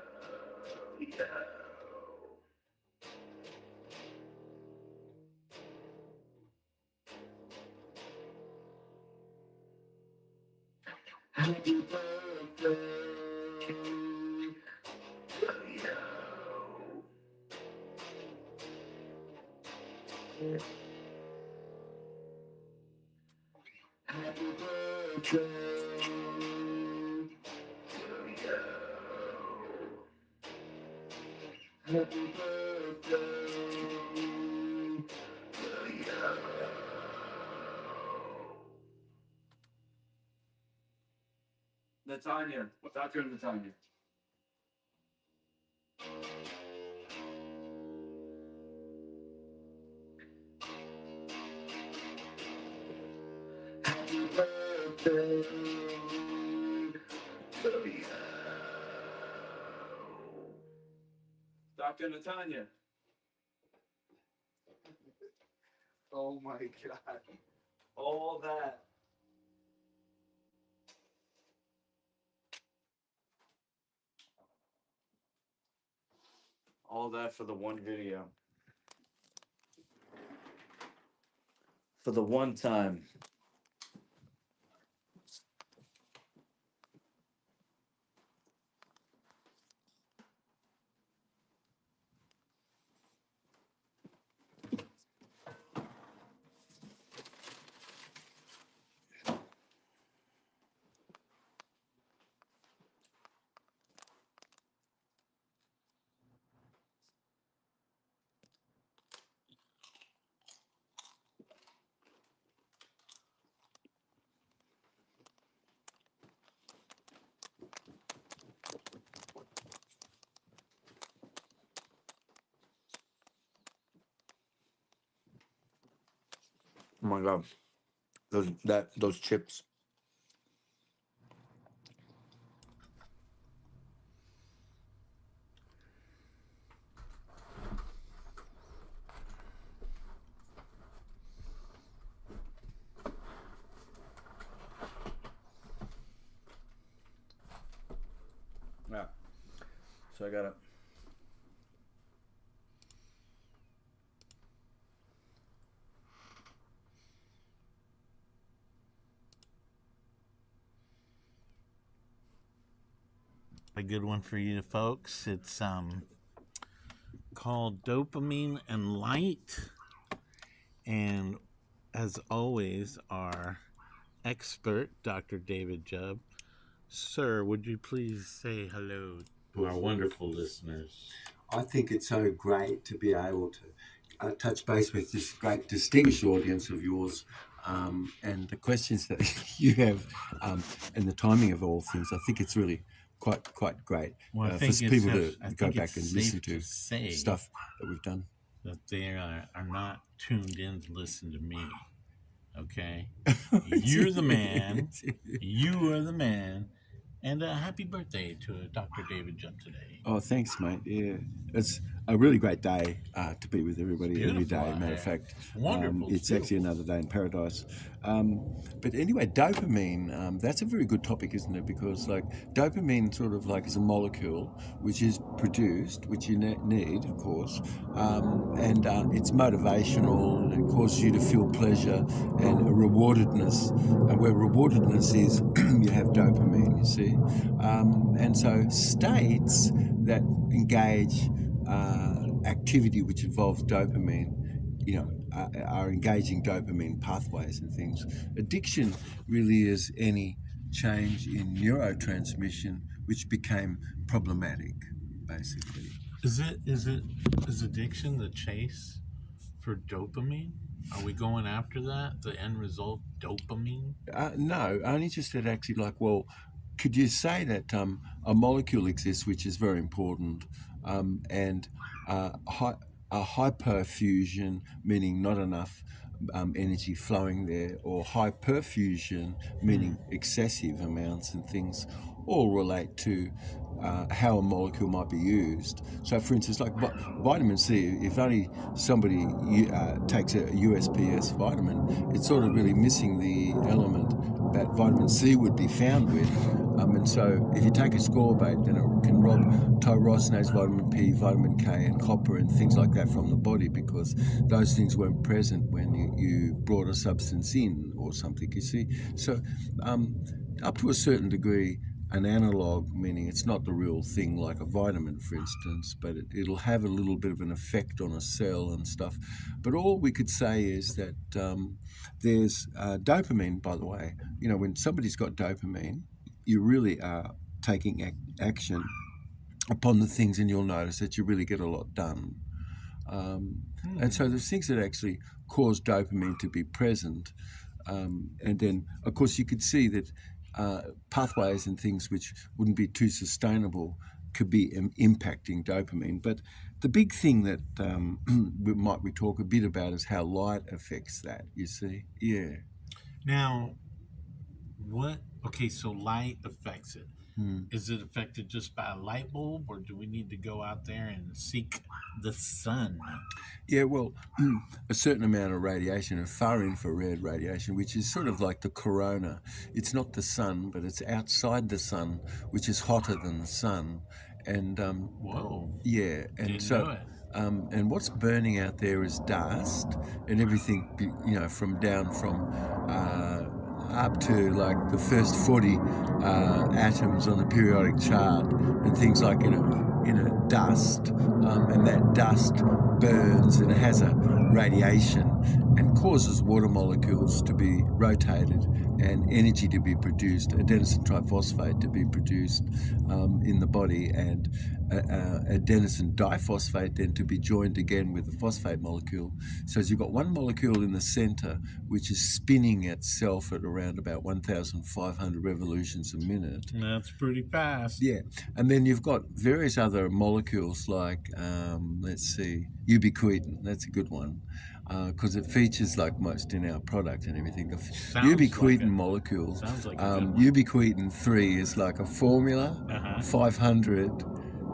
Happy birthday to you. Happy birthday to you. Happy birthday to you. Natanya, Dr. Natanya. Happy birthday to you. Dr. Natanya. Oh my God. All that. All that for the one video. For the one time. Oh my God. Those chips. Yeah. So I gotta. A good one for you folks. It's called Dopamine and Light. And as always, our expert, Dr. David Jubb, Sir, would you please say hello to our wonderful listeners? I think it's so great to be able to touch base with this great distinguished audience of yours, and the questions that you have, and the timing of all things. I think it's really quite great Well, I for think it's people safe- to I go think back it's and safe listen to to say stuff that we've done. that they are not tuned in to listen to me. Okay? You're the man. You are the man. And happy birthday to Dr. David Judd today. Oh, thanks, mate. Yeah, it's a really great day to be with everybody every beautiful day. out Matter of here. fact, It's wonderful. It's it's actually another day in paradise. But anyway, dopamine, that's a very good topic, isn't it? Because like dopamine sort of like is a molecule which is produced, which you need, of course, and it's motivational and it causes you to feel pleasure and a rewardedness. And where rewardedness is, you have dopamine, you see. And so states that engage activity which involves dopamine, are engaging dopamine pathways and things. Addiction really is any change in neurotransmission which became problematic, basically. Is addiction the chase for dopamine? Are we going after that? The end result, dopamine? No, only just that actually, like, well, could you say that a molecule exists which is very important, and a hyperfusion, meaning not enough energy flowing there, or hyperfusion, meaning excessive amounts and things, all relate to how a molecule might be used. So, for instance, like vitamin C, if only somebody takes a USPS vitamin, it's sort of really missing the element that vitamin C would be found with. And so if you take ascorbate, then it can rob tyrosinase, vitamin P, vitamin K, and copper and things like that from the body, because those things weren't present when you brought a substance in or something, you see. So up to a certain degree, an analog, meaning it's not the real thing like a vitamin, for instance, but it'll have a little bit of an effect on a cell and stuff. But all we could say is that there's dopamine, by the way. When somebody's got dopamine, you really are taking action upon the things, and you'll notice that you really get a lot done. And so there's things that actually cause dopamine to be present. And then, of course, you could see that pathways and things which wouldn't be too sustainable could be impacting dopamine. But the big thing that we talk a bit about is how light affects that, you see. Yeah. Now, so light affects it. Is it affected just by a light bulb, or do we need to go out there and seek the sun? Yeah, well, a certain amount of radiation, a far infrared radiation, which is sort of like the corona. It's not the sun, but it's outside the sun, which is hotter than the sun. And Whoa. yeah, and Didn't know it. And what's burning out there is dust and everything, from up to like the first 40 atoms on the periodic chart and things like dust, and that dust burns and has a radiation and causes water molecules to be rotated and energy to be produced, adenosine triphosphate to be produced in the body, and adenosine diphosphate then to be joined again with the phosphate molecule. So you've got one molecule in the center which is spinning itself at around about 1,500 revolutions a minute. That's pretty fast. Yeah, and then you've got various other molecules like, let's see, ubiquitin. That's a good one, because it features like most in our product and everything. The ubiquitin molecules. Sounds like a good one. Ubiquitin 3 is like a Formula 500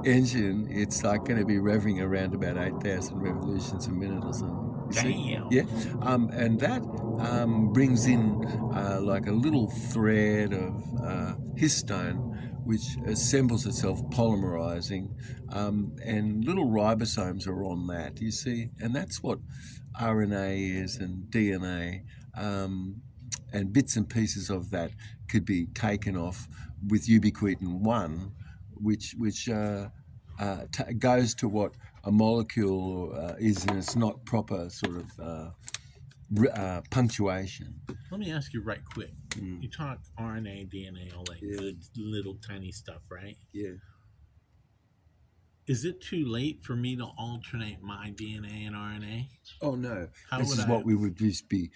engine. It's like going to be revving around about 8,000 revolutions a minute or something. Damn. Yeah, and that brings in like a little thread of histone, which assembles itself, polymerizing, and little ribosomes are on that, you see, and that's what RNA is, and DNA, and bits and pieces of that could be taken off with ubiquitin 1, which goes to what a molecule is, and it's not proper sort of punctuation. Let me ask you right quick. Mm. You talk RNA, DNA, all that Yeah. good little tiny stuff, right? Yeah. Is it too late for me to alternate my DNA and RNA? Oh no, How this would is I? what we would just be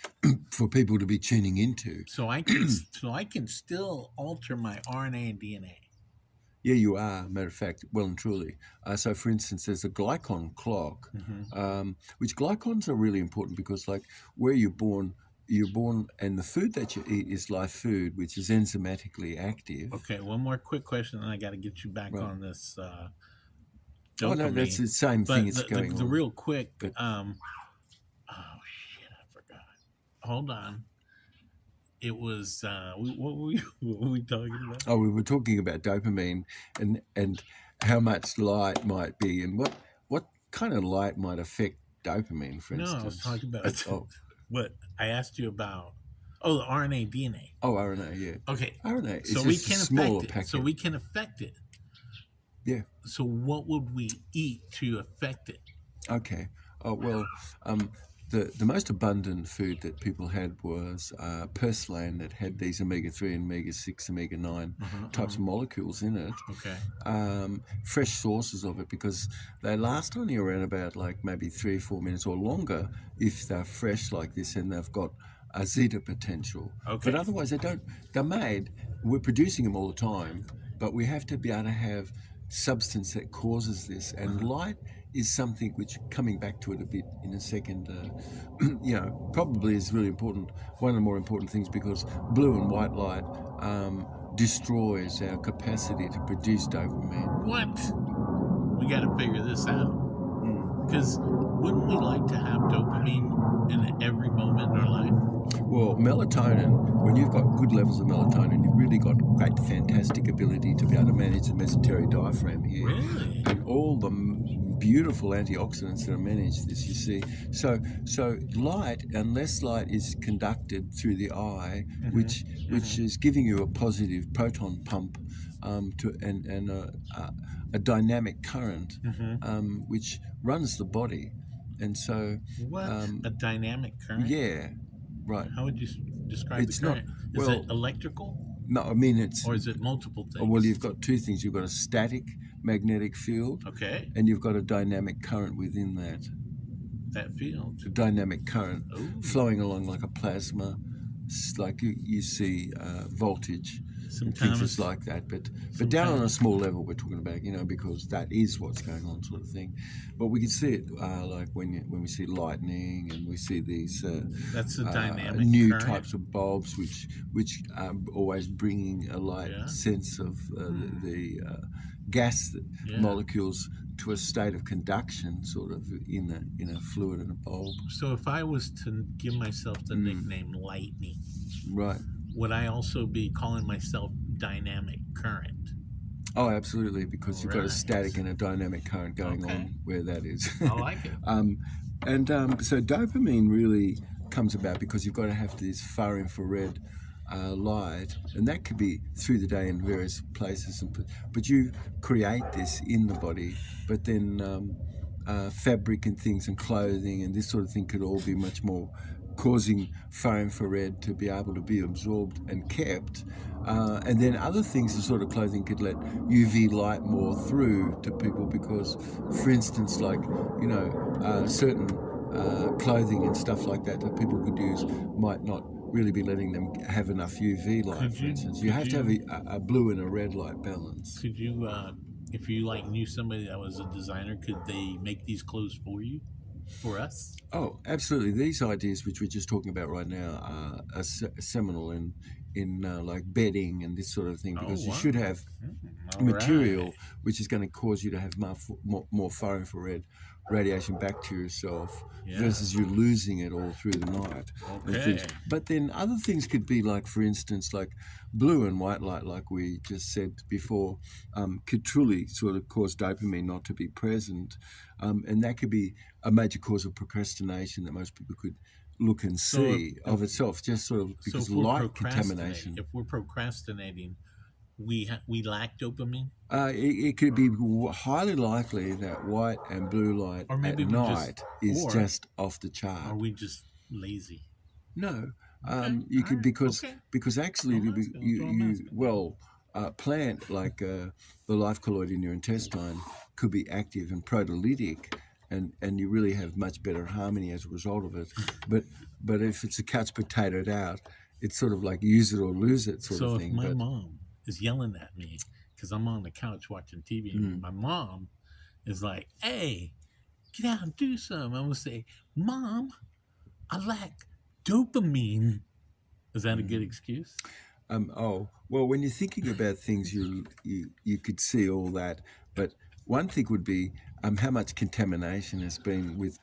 for people to be tuning into. So I can still alter my RNA and DNA. Yeah, you are. Matter of fact, well and truly. So, for instance, there's a glycon clock, which glycons are really important because, like, where you're born, and the food that you eat is live food, which is enzymatically active. Okay, one more quick question, and I got to get you back Right. on this Oh no, that's dopamine. the same But thing. It's going the on. real quick, But- oh shit, I forgot. Hold on. It was what were we talking about? Oh, we were talking about dopamine and how much light might be, and what kind of light might affect dopamine, for No, instance. I was talking about Oh, what I asked you about. Oh, the RNA, DNA. oh, RNA, yeah. Okay, RNA is so just we a can smaller affect it. packet. So we can affect it. Yeah. So what would we eat to affect it? Okay. Oh well, the most abundant food that people had was purslane that had these omega-3 and omega-6, omega-9 types of molecules in it. Okay. Fresh sources of it because they last only around about like maybe 3 or 4 minutes or longer if they're fresh like this and they've got a zeta potential. Okay. But otherwise they're made, we're producing them all the time, but we have to be able to have substance that causes this, and light is something which, coming back to it a bit in a second, probably is really important, one of the more important things, because blue and white light destroys our capacity to produce dopamine. What? We got to figure this out. Because wouldn't we like to have dopamine in every moment in our life? Well, melatonin, when you've got good levels of melatonin, you've really got great, fantastic ability to be able to manage the mesenteric diaphragm here. Really? And all the beautiful antioxidants that are managed this, you see. So light, unless light is conducted through the eye, which is giving you a positive proton pump and a dynamic current, which runs the body. And so... What? A dynamic current? Yeah, right. How would you describe It's the current? not- Is well- it electrical? No, I mean it's... Or is it multiple things? Well, you've got two things. You've got a static magnetic field, Okay, and you've got a dynamic current within that. that field. A dynamic current Ooh. flowing along like a plasma, like you see voltage and Sometimes things like that. But down on a small level, we're talking about, because that is what's going on, sort of thing. But we can see it like when we see lightning, and we see these that's a dynamic new current. types of bulbs, which are always bringing a light Yeah. sense of the gas Yeah. molecules to a state of conduction, sort of in a fluid in a bulb. So if I was to give myself the nickname Lightning, Right. would I also be calling myself Dynamic Current? Oh, absolutely, because you've got a Right. static and a dynamic current going Okay. on where that is. I like it. So dopamine really comes about because you've got to have this far infrared light, and that could be through the day in various places. But you create this in the body, but then fabric and things and clothing and this sort of thing could all be much more causing far infrared to be able to be absorbed and kept. And then other things, the sort of clothing could let UV light more through to people because, for instance, like, certain clothing and stuff like that people could use might not really be letting them have enough UV light, Could for you- instance. You could have to have a blue and a red light balance. Could you, if you knew somebody that was a designer, could they make these clothes for you, for us? Oh, absolutely. These ideas which we're just talking about right now are seminal in like bedding and this sort of thing, because you wow. should have All material right. which is going to cause you to have more far infrared radiation back to yourself versus you losing it all through the night. and things. Okay. But then other things could be like, for instance, like blue and white light, like we just said before, could truly sort of cause dopamine not to be present. And that could be a major cause of procrastination that most people could look and So see of itself, just sort of because if we're light procrastinating- contamination. If we're procrastinating, we lack dopamine. It could be highly likely that white and blue light Or maybe at we just- night is or- just off the chart. Are we just lazy? No, You could okay. because actually Don't ask, you don't ask. plant like the life colloid in your intestine could be active and proteolytic, and you really have much better harmony as a result of it. But if it's a couch potatoed out, it's sort of like use it or lose it sort So of if thing. my But mom is yelling at me because I'm on the couch watching TV, and my mom is like, "Hey, get out and do something," I'm gonna say, "Mom, I lack dopamine." Is that a good excuse? well, when you're thinking about things, you could see all that. But one thing would be how much contamination has been with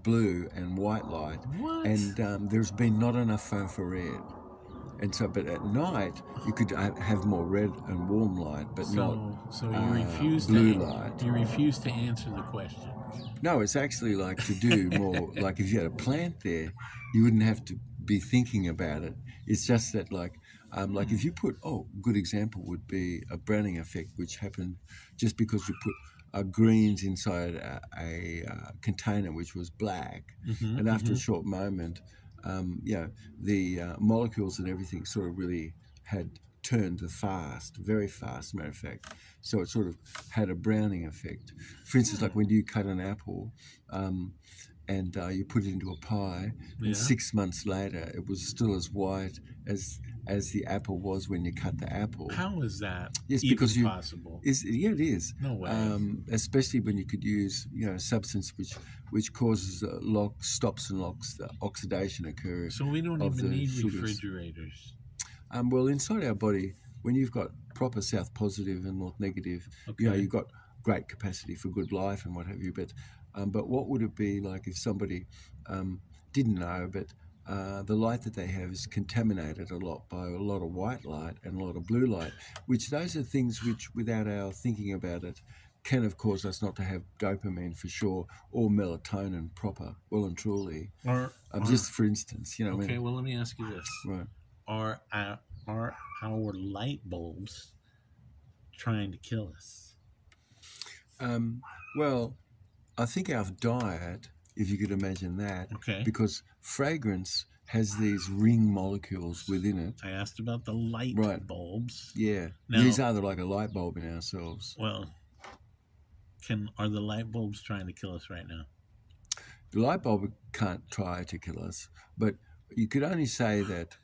blue and white light, What? and there's been not enough infrared. And so, but at night you could have more red and warm light, but not So you refuse blue to light. you refuse to answer the question. No, it's actually like to do more. Like if you had a plant there, you wouldn't have to be thinking about it. It's just that like if you put good example would be a browning effect, which happened just because you put greens inside a container which was black, and after a short moment, the molecules and everything sort of really had turned fast, very fast, matter of fact. So it sort of had a browning effect. For instance, like when you cut an apple and you put it into a pie, and 6 months later it was still as white as the apple was when you cut the apple. How is that Yes, even because possible? It is. No way. Especially when you could use a substance which causes stops and locks the oxidation occur. So we don't of even the need sugars. refrigerators. Well, inside our body, when you've got proper south positive and north negative, you've got great capacity for good life and what have you. But what would it be like if somebody didn't know, but the light that they have is contaminated a lot by a lot of white light and a lot of blue light, which those are things which, without our thinking about it, can have caused us not to have dopamine for sure, or melatonin proper, well and truly. Just for instance, you know. Okay, well, let me ask you this: Right. Are our light bulbs trying to kill us? Well, I think our diet, if you could imagine that, because fragrance has these ring molecules within it. I asked about the light bulbs. Yeah, now, these are like a light bulb in ourselves. Well, are the light bulbs trying to kill us right now? The light bulb can't try to kill us, but you could only say that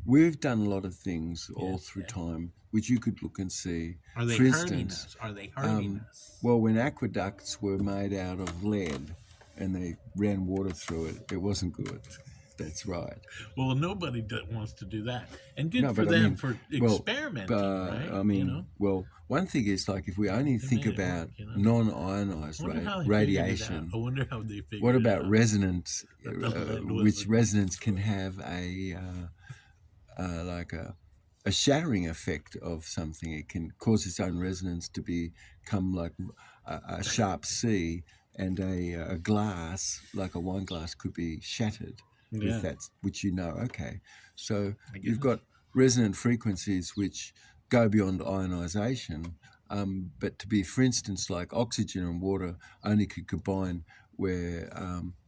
we've done a lot of things all through time, which you could look and see. Are they hurting us? Are they hurting us? Well, when aqueducts were made out of lead and they ran water through it, it wasn't good. That's right. Well, nobody wants to do that, and good for them for experimenting, right? Well, one thing is like if we only think about non-ionized radiation. I wonder how they figured What about it out. resonance? Which resonance can have like a shattering effect of something. It can cause its own resonance to become like a sharp C, and a glass, like a wine glass, could be shattered with that, which okay. So you've got resonant frequencies which go beyond ionization, but to be, for instance, like oxygen and water only could combine where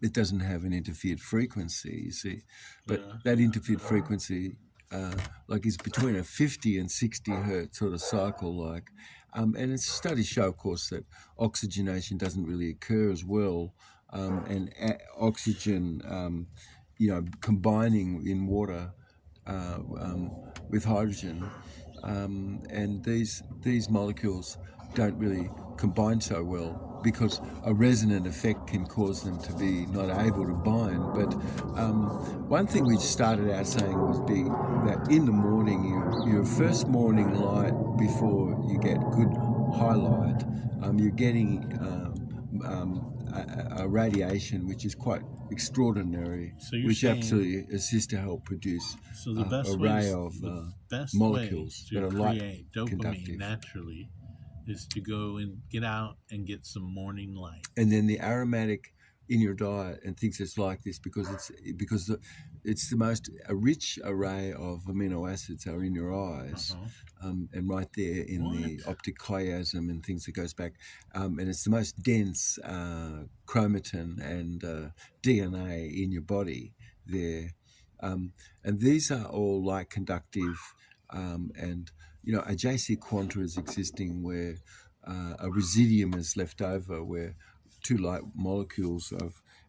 it doesn't have an interfered frequency, you see. But that interfered frequency like is between a 50 and 60 hertz sort of cycle, like, and studies show, of course, that oxygenation doesn't really occur as well, and oxygen, combining in water with hydrogen, and these molecules don't really combine so well because a resonant effect can cause them to be not able to bind. But one thing we started out saying would be that in the morning, your first morning light before you get good highlight, you're getting a radiation which is quite extraordinary, which absolutely assists to help produce a ray of molecules that are light conductive. Naturally is to go and get out and get some morning light. And then the aromatic in your diet and things that's like this, because it's the most rich array of amino acids are in your eyes, and right there in the optic chiasm and things that goes back, and it's the most dense chromatin and DNA in your body there. And these are all light conductive, and a JC quanta is existing where a residuum is left over, where two light molecules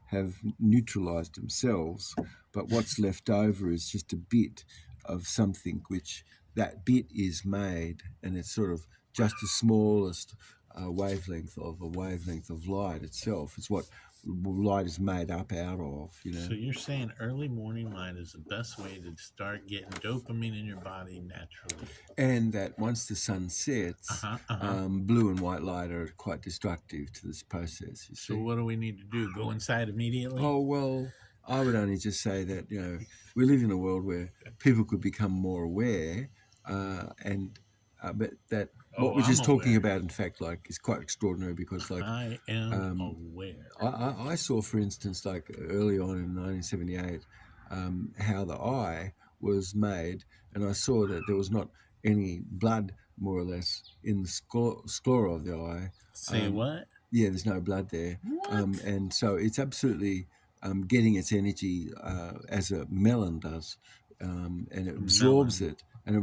have neutralized themselves, but what's left over is just a bit of something, which that bit is made, and it's sort of just the smallest wavelength of light itself. It's what light is made up out of, So you're saying early morning light is the best way to start getting dopamine in your body naturally. And that once the sun sets, blue and white light are quite destructive to this process, you see. So what do we need to do? Go inside immediately? Oh, well, I would only just say that, we live in a world where people could become more aware, but that what we're just talking about, in fact, like, is quite extraordinary, because, like, I am aware. I saw, for instance, like early on in 1978, how the eye was made, and I saw that there was not any blood, more or less, in the sclera of the eye. Say what? Yeah, there's no blood there. What? And so it's absolutely getting its energy as a melon does, and it absorbs it. And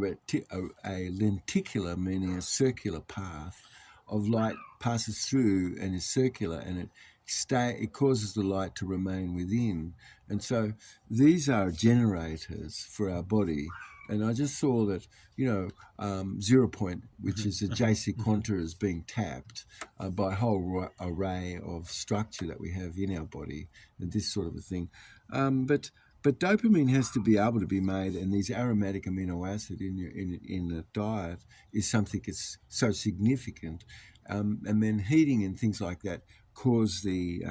a lenticular, meaning a circular path of light, passes through and is circular, and it causes the light to remain within. And so these are generators for our body. And I just saw that, 0 point, which is a JC quanta, is being tapped by a whole array of structure that we have in our body, and this sort of a thing. But dopamine has to be able to be made, and these aromatic amino acid in a diet is something that's so significant. And then heating and things like that cause the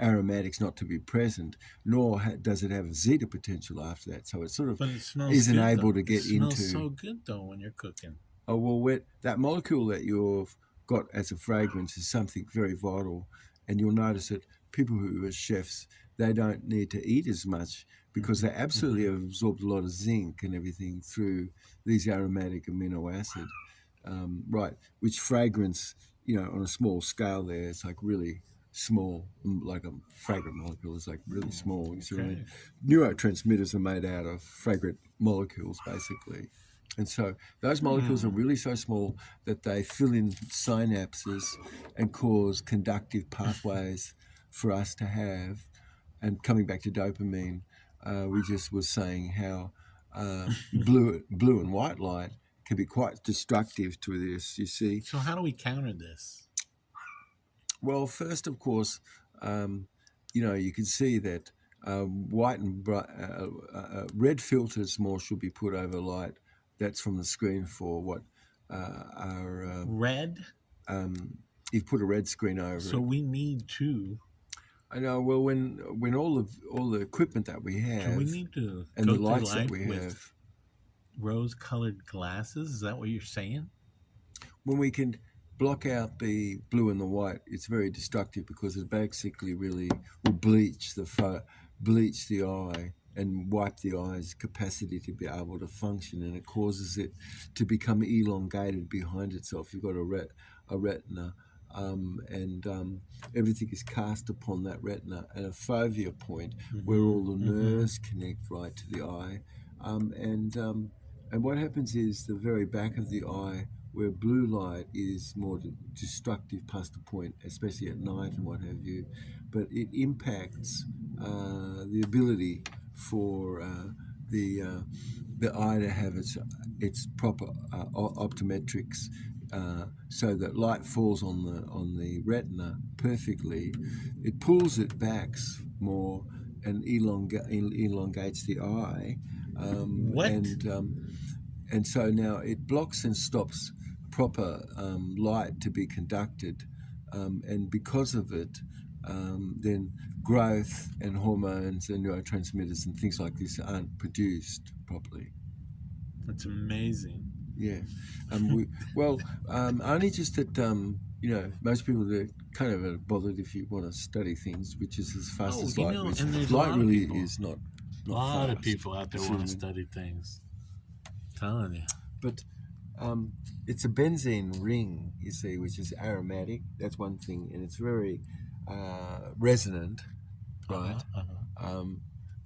aromatics not to be present, nor does it have a zeta potential after that. So it sort of isn't able to get into. It smells so good, though, when you're cooking. Oh, well, that molecule that you've got as a fragrance is something very vital. And you'll notice that people who are chefs, they don't need to eat as much, because they absolutely have absorbed a lot of zinc and everything through these aromatic amino acid, right? Which fragrance, on a small scale there, it's like really small, like a fragrant molecule is like really small. You see what I mean? Neurotransmitters are made out of fragrant molecules, basically. And so those molecules are really so small that they fill in synapses and cause conductive pathways for us to have. And coming back to dopamine, we just was saying how blue and white light can be quite destructive to this, you see. So how do we counter this? Well, first, of course, you can see that white and red filters more should be put over light. That's from the screen for what are... red? You've put a red screen over it. So we need to... I know. Well, when all the equipment that we have, we need to and go the lights through life that we with have, rose-colored glasses. Is that what you're saying? when we can block out the blue and the white, it's very destructive, because it basically really will bleach the eye and wipe the eye's capacity to be able to function, and it causes it to become elongated behind itself. You've got a retina. Everything is cast upon that retina at a fovea point, where all the nerves connect right to the eye, and what happens is the very back of the eye, where blue light is more destructive past the point, especially at night and what have you, but it impacts the ability for the eye to have its proper optometrics. So that light falls on the retina perfectly. It pulls it back more and elongates the eye. And so now it blocks and stops proper light to be conducted, and because of it, then growth and hormones and neurotransmitters and things like this aren't produced properly. That's amazing. Yeah, only just that most people are kind of bothered if you want to study things, which is as fast as light. Light really is not. A lot of people out there want to study things. I'm telling you. But it's a benzene ring, you see, which is aromatic. That's one thing, and it's very resonant, right?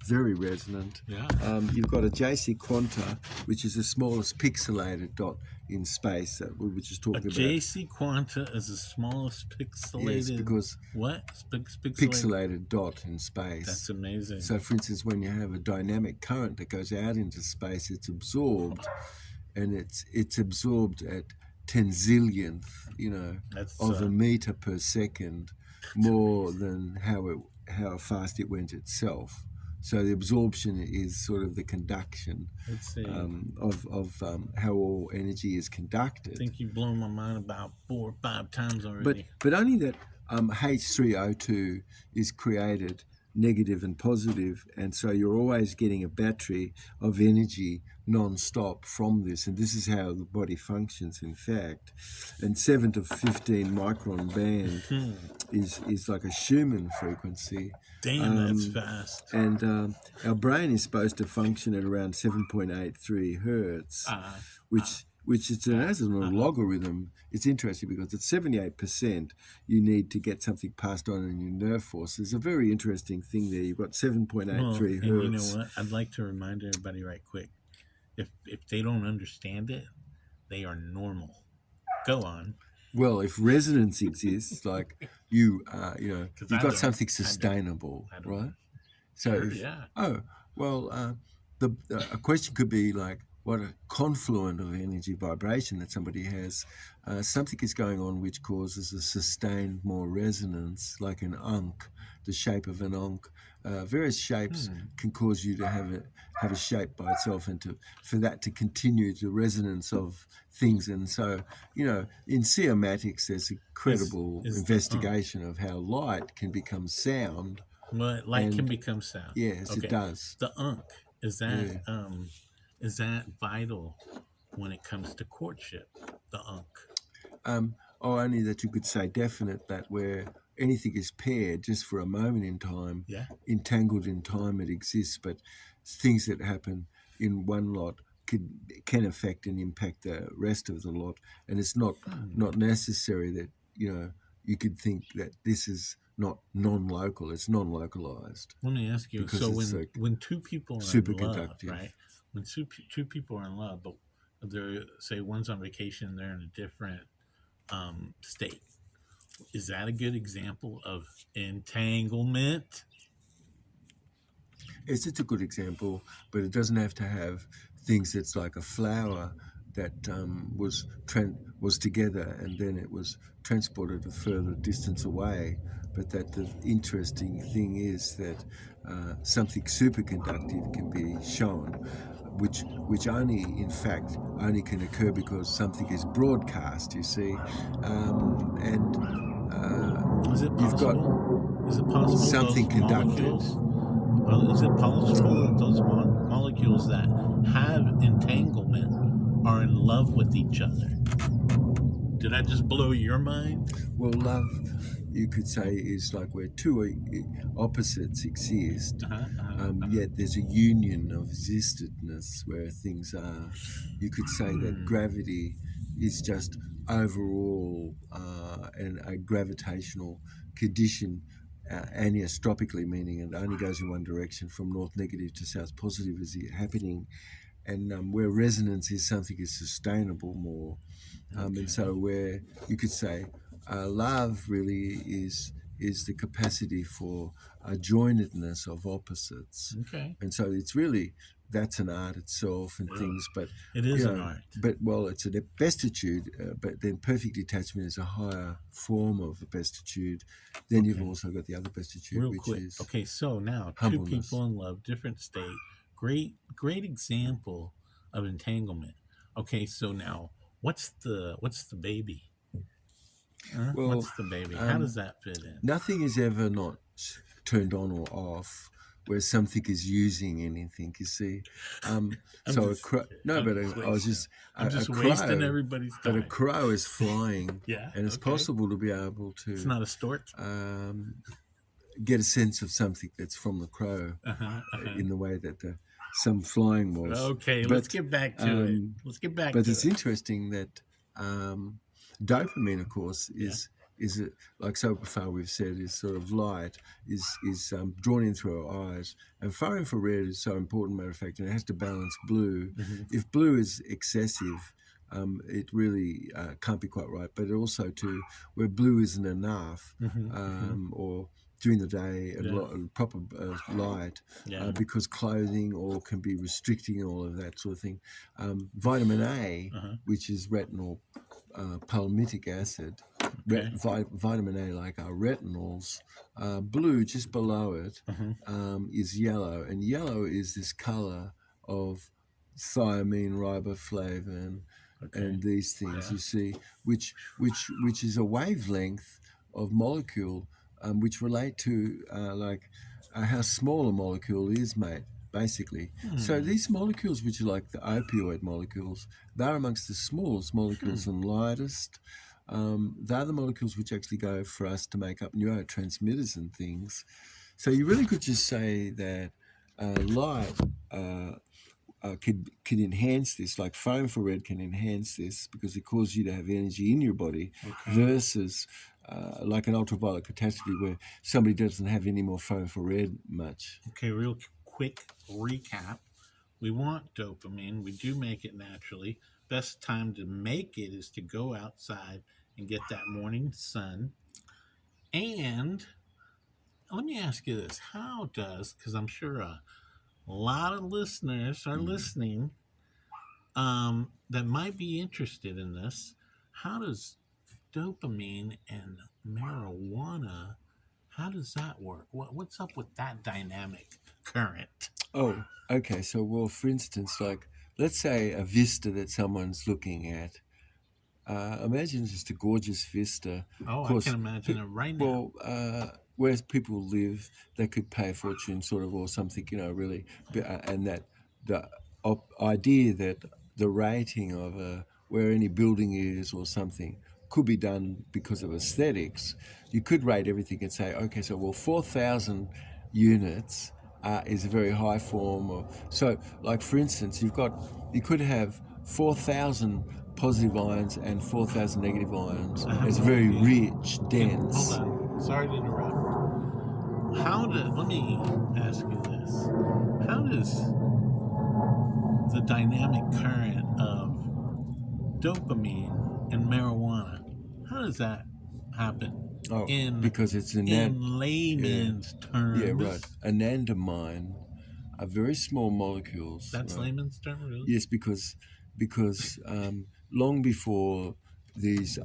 very resonant. Yeah. You've got a JC Quanta, which is the smallest pixelated dot in space that we were just A talking about. JC Quanta is the smallest pixelated. Yes, because what? Pixelated. pixelated dot in space. That's amazing. So, for instance, when you have a dynamic current that goes out into space, it's absorbed, and it's absorbed at 10 zillionth, That's of a meter per second, more than how fast it went itself. So the absorption is sort of the conduction let's see. of how all energy is I conducted. think you've blown my mind about 4 or 5 times already. But only that H3O2 is created negative and positive, and so you're always getting a battery of energy non-stop from this, and this is how the body functions in fact. And 7 to 15 micron band is like a Schumann frequency. Damn, that's fast. And our brain is supposed to function at around 7.83 hertz, which is as a logarithm. It's interesting because at 78%, you need to get something passed on in your nerve force. There's a very interesting thing there. You've got 7.83 hertz. And you know what? I'd like to remind everybody right quick. If they don't understand it, they are normal. Go on. Well, if resonance exists, like you've I got don't. something sustainable, I don't. right? So, Yeah. a question could be like, what a confluent of energy vibration that somebody has. Something is going on which causes a sustained more resonance, like an ankh, the shape of an ankh. Various shapes can cause you to have a shape by itself, and for that to continue the resonance of things. And so, in cymatics, there's incredible Is the investigation of how light can become sound. Well, light can And- become sound. Yes, Okay. it does. The is that vital when it comes to courtship? The Only that you could say definite, that where anything is paired just for a moment in time, Yeah. entangled in time, it exists, but things that happen in one lot can affect and impact the rest of the lot, and it's not necessary that you could think that this is not non-local. It's non-localized. Let me ask you. Because So it's when two people are in love, superconductive. right? When two people are in love, but they're, say one's on vacation, they're in a different state. Is that a good example of entanglement? It's a good example, but it doesn't have to have things that's like a flower that was together and then it was transported a further distance away. But that the interesting thing is that something superconductive can be shown, which only, in fact, only can occur because something is broadcast. You see, Is it you've got possible? Is it possible something those conducted. molecules? Is it possible that those molecules that have entanglement are in love with each other? Did I just blow your mind? Well, love, you could say, is like where two opposites exist, yet there's a union of existedness where things are. You could say that gravity is just overall and a gravitational condition, aniostropically, meaning it only goes in one direction, from north negative to south positive is happening. And where resonance is something is sustainable more. And so where you could say love really is the capacity for a joinedness of opposites. Okay. And so it's really, that's an art itself and things, but It is an art. But it's a bestitude, but then perfect detachment is a higher form of a bestitude. Then you've also got the other bestitude, Real which quick. is Okay, so now humbleness. two people in love, different state. Great example of entanglement. Okay, so now what's the baby? Well, what's the baby? How does that fit in? Nothing is ever not turned on or off where something is using anything, you see. So just- a crow, no, I'm but just I was just, I'm a just crow, wasting everybody's but time. a crow is flying, Yeah, and it's okay. possible to be able It's to not a stork. get a sense of something that's from the crow in the way that some flying was. Okay, But, let's get back to it. Let's get back But to it's it. interesting that dopamine, of course, is it like so far we've said is sort of light is drawn in through our eyes, and far infrared is so important. Matter of fact, and it has to balance blue. If blue is excessive, it really can't be quite right. But also to where blue isn't enough, or during the day, proper light, because clothing or can be restricting all of that sort of thing. Vitamin A, which is retinol palmitic acid, vitamin A, like our retinols, blue just below it is yellow, and yellow is this color of thiamine, riboflavin, and these things you see, which is a wavelength of molecule which relate to how small a molecule is, mate. Basically, so these molecules, which are like the opioid molecules, they're amongst the smallest molecules and lightest. They're the molecules which actually go for us to make up neurotransmitters and things. So you really could just say that light could enhance this, like far infrared can enhance this because it causes you to have energy in your body, versus like an ultraviolet catastrophe where somebody doesn't have any more far infrared much. Okay, real quick recap. We want dopamine. We do make it naturally. Best time to make it is to go outside and get that morning sun. And let me ask you this. How does, because I'm sure a lot of listeners are listening that might be interested in this, how does dopamine and marijuana, how does that work? What's up with that dynamic current? Oh, okay. So, well, for instance, like, let's say a vista that someone's looking at. Imagine just a gorgeous vista. Oh, I can imagine it right now. Well, where people live, they could pay a fortune, sort of, or something, really. And that the idea that the rating of where any building is or something could be done because of aesthetics. You could rate everything and say, okay, so, well, 4,000 units is a very high form. So, like, for instance, you could have 4,000 positive ions and 4,000 negative ions. It's very rich, dense. Hold on. Sorry to interrupt. Let me ask you this. How does the dynamic current of dopamine and marijuana, how does that happen? Because it's in layman's terms. Yeah, right. Anandamide are very small molecules. That's right? Layman's term, really? Yes, because long before these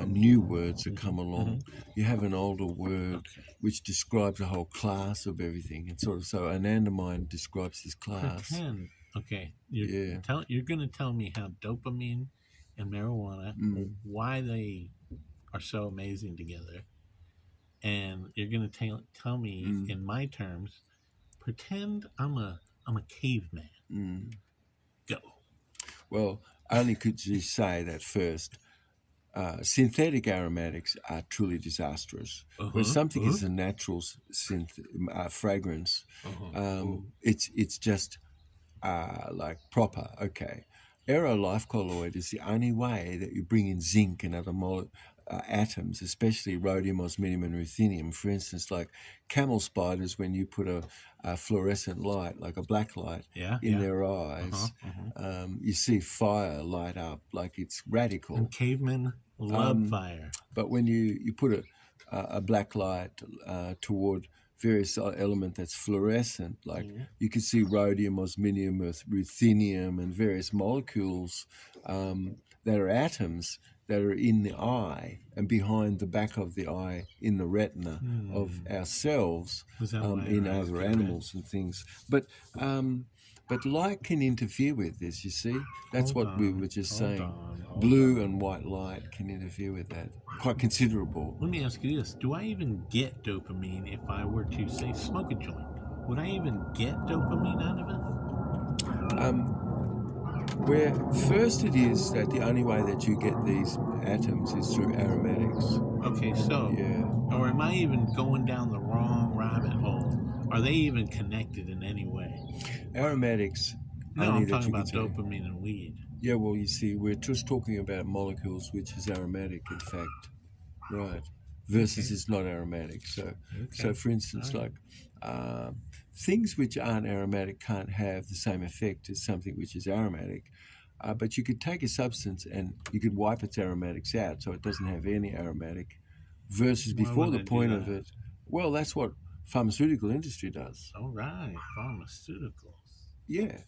new words have come along, you have an older word which describes a whole class of everything, and so anandamide describes this class. You're going to tell me how dopamine and marijuana, why they are so amazing together, and you're going to tell me in my terms. Pretend I'm a caveman. Go. Well, only could you say that first. Synthetic aromatics are truly disastrous. When something is a natural fragrance, it's just like proper. Okay, aerolife colloid is the only way that you bring in zinc and other atoms, especially rhodium, osmium, and ruthenium. For instance, like camel spiders, when you put a fluorescent light, like a black light, in their eyes, you see fire light up, like it's radical. And cavemen love fire. But when you put a black light toward various element that's fluorescent, like you can see rhodium, osmium, ruthenium, and various molecules that are atoms that are in the eye and behind the back of the eye in the retina of ourselves, in other animals and things. But light can interfere with this, you see. That's what we were just saying. Blue and white light can interfere with that. Quite considerable. Let me ask you this. Do I even get dopamine if I were to, say, smoke a joint? Would I even get dopamine out of it? Where first it is that the only way that you get these atoms is through aromatics. Okay, so, or am I even going down the wrong rabbit hole? Are they even connected in any way? Aromatics. No, I'm talking about dopamine and weed. Yeah, well, you see, we're just talking about molecules, which is aromatic, in fact. Right. versus Okay. it's not aromatic. So Okay. for instance, All right. things which aren't aromatic can't have the same effect as something which is aromatic. But you could take a substance and you could wipe its aromatics out so it doesn't have any aromatic, versus Why before would the I do point of that? it. Well, that's what pharmaceutical industry does. All right. Pharmaceuticals. Yeah,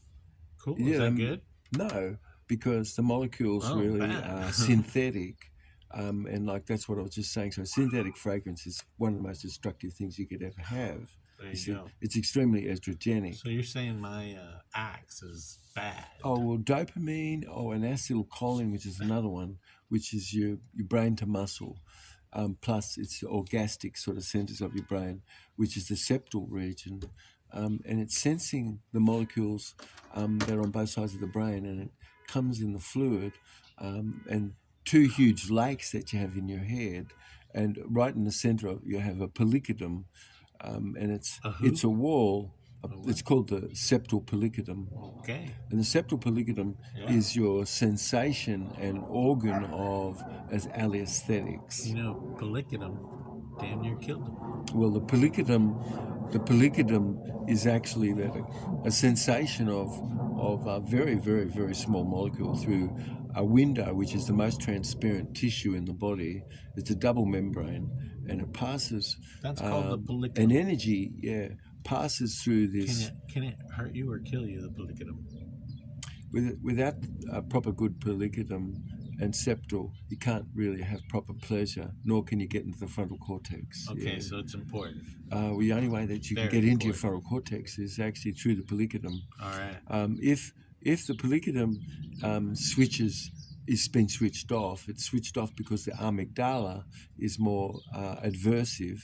Cool. Is yeah. that good? No, because the molecules Oh, really bad. are synthetic. And like that's what I was just saying. So synthetic fragrance is one of the most destructive things you could ever have. There You you see, go. it's extremely estrogenic. So you're saying my axe is bad? Oh, well, dopamine, and acetylcholine, which is another one, which is your brain to muscle. Plus, it's the orgastic sort of centers of your brain, which is the septal region. And it's sensing the molecules that are on both sides of the brain, and it comes in the fluid. And two huge lakes that you have in your head, and right in the center of you have a polycodum, and A who? it's a wall. what? It's called the septal polycodum. Okay. And the septal polycodum Yeah. is your sensation and organ of as alliesthetics. You know, Polycodum damn near killed him. Well, the polycodum is actually a sensation of a very, very, very small molecule through a window, which is the most transparent tissue in the body. It's a double membrane, and it passes. That's called the An Polycodum. energy, passes through this. Can it hurt you or kill you, the Polycodum? Without a proper good polycodum and septal, you can't really have proper pleasure, nor can you get into the frontal cortex. Okay, Yeah. so it's important. Well, the only way that you can Very get into your important. frontal cortex is actually through the polycodum. All right. If the polycodum is been switched off, it's switched off because the amygdala is more adversive,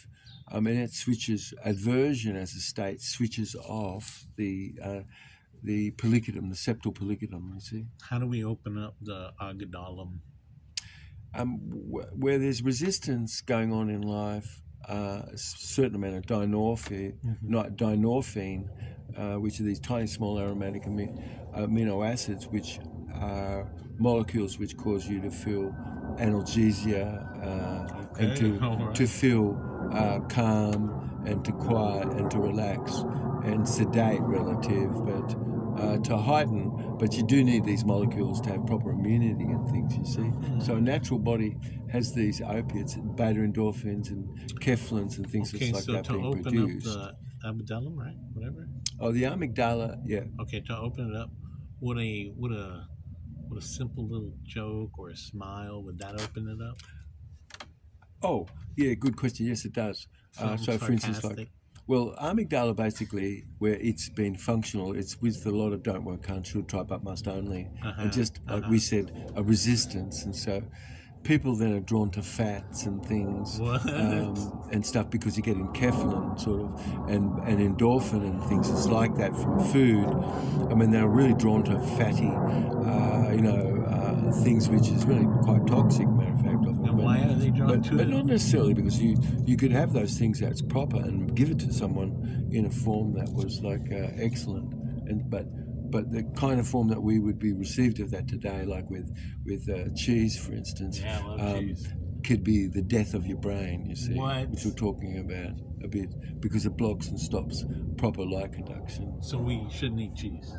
and it switches aversion as a state switches off the polycodum, the septal polycodum. You see, How do we open up the agadolum? where there's resistance going on in life, a certain amount of dynorphin, not dynorphine, which are these tiny small aromatic amino acids, which are molecules which cause you to feel analgesia and Okay, all right. to feel calm and to quiet and to relax and sedate relative, but to heighten. But you do need these molecules to have proper immunity and things, you see. So a natural body has these opiates, beta endorphins and kephalins and things Okay, like so that to being open produced. up the amygdalum, right? Whatever. Oh, the amygdala, yeah. Okay, to open it up, would a simple little joke or a smile, would that open it up? Oh, yeah, good question. Yes, it does. Something So, for instance, sarcastic? well, amygdala basically, where it's been functional, it's with a lot of don't, won't, can't, should, try, but, must only. And just, like we said, a resistance. And so people then are drawn to fats and things What? and stuff because you're getting kephalin sort of and endorphin and things. It's like that from food. I mean, they're really drawn to fatty, things which is really quite toxic, matter of fact. And why are they drawn to But it? not necessarily, because you could have those things that's proper and give it to someone in a form that was like excellent, but the kind of form that we would be received of that today, like with cheese, for instance, Yeah, I love cheese. could be the death of your brain. You see, What? which we're talking about a bit, because it blocks and stops proper light conduction. So we shouldn't eat cheese.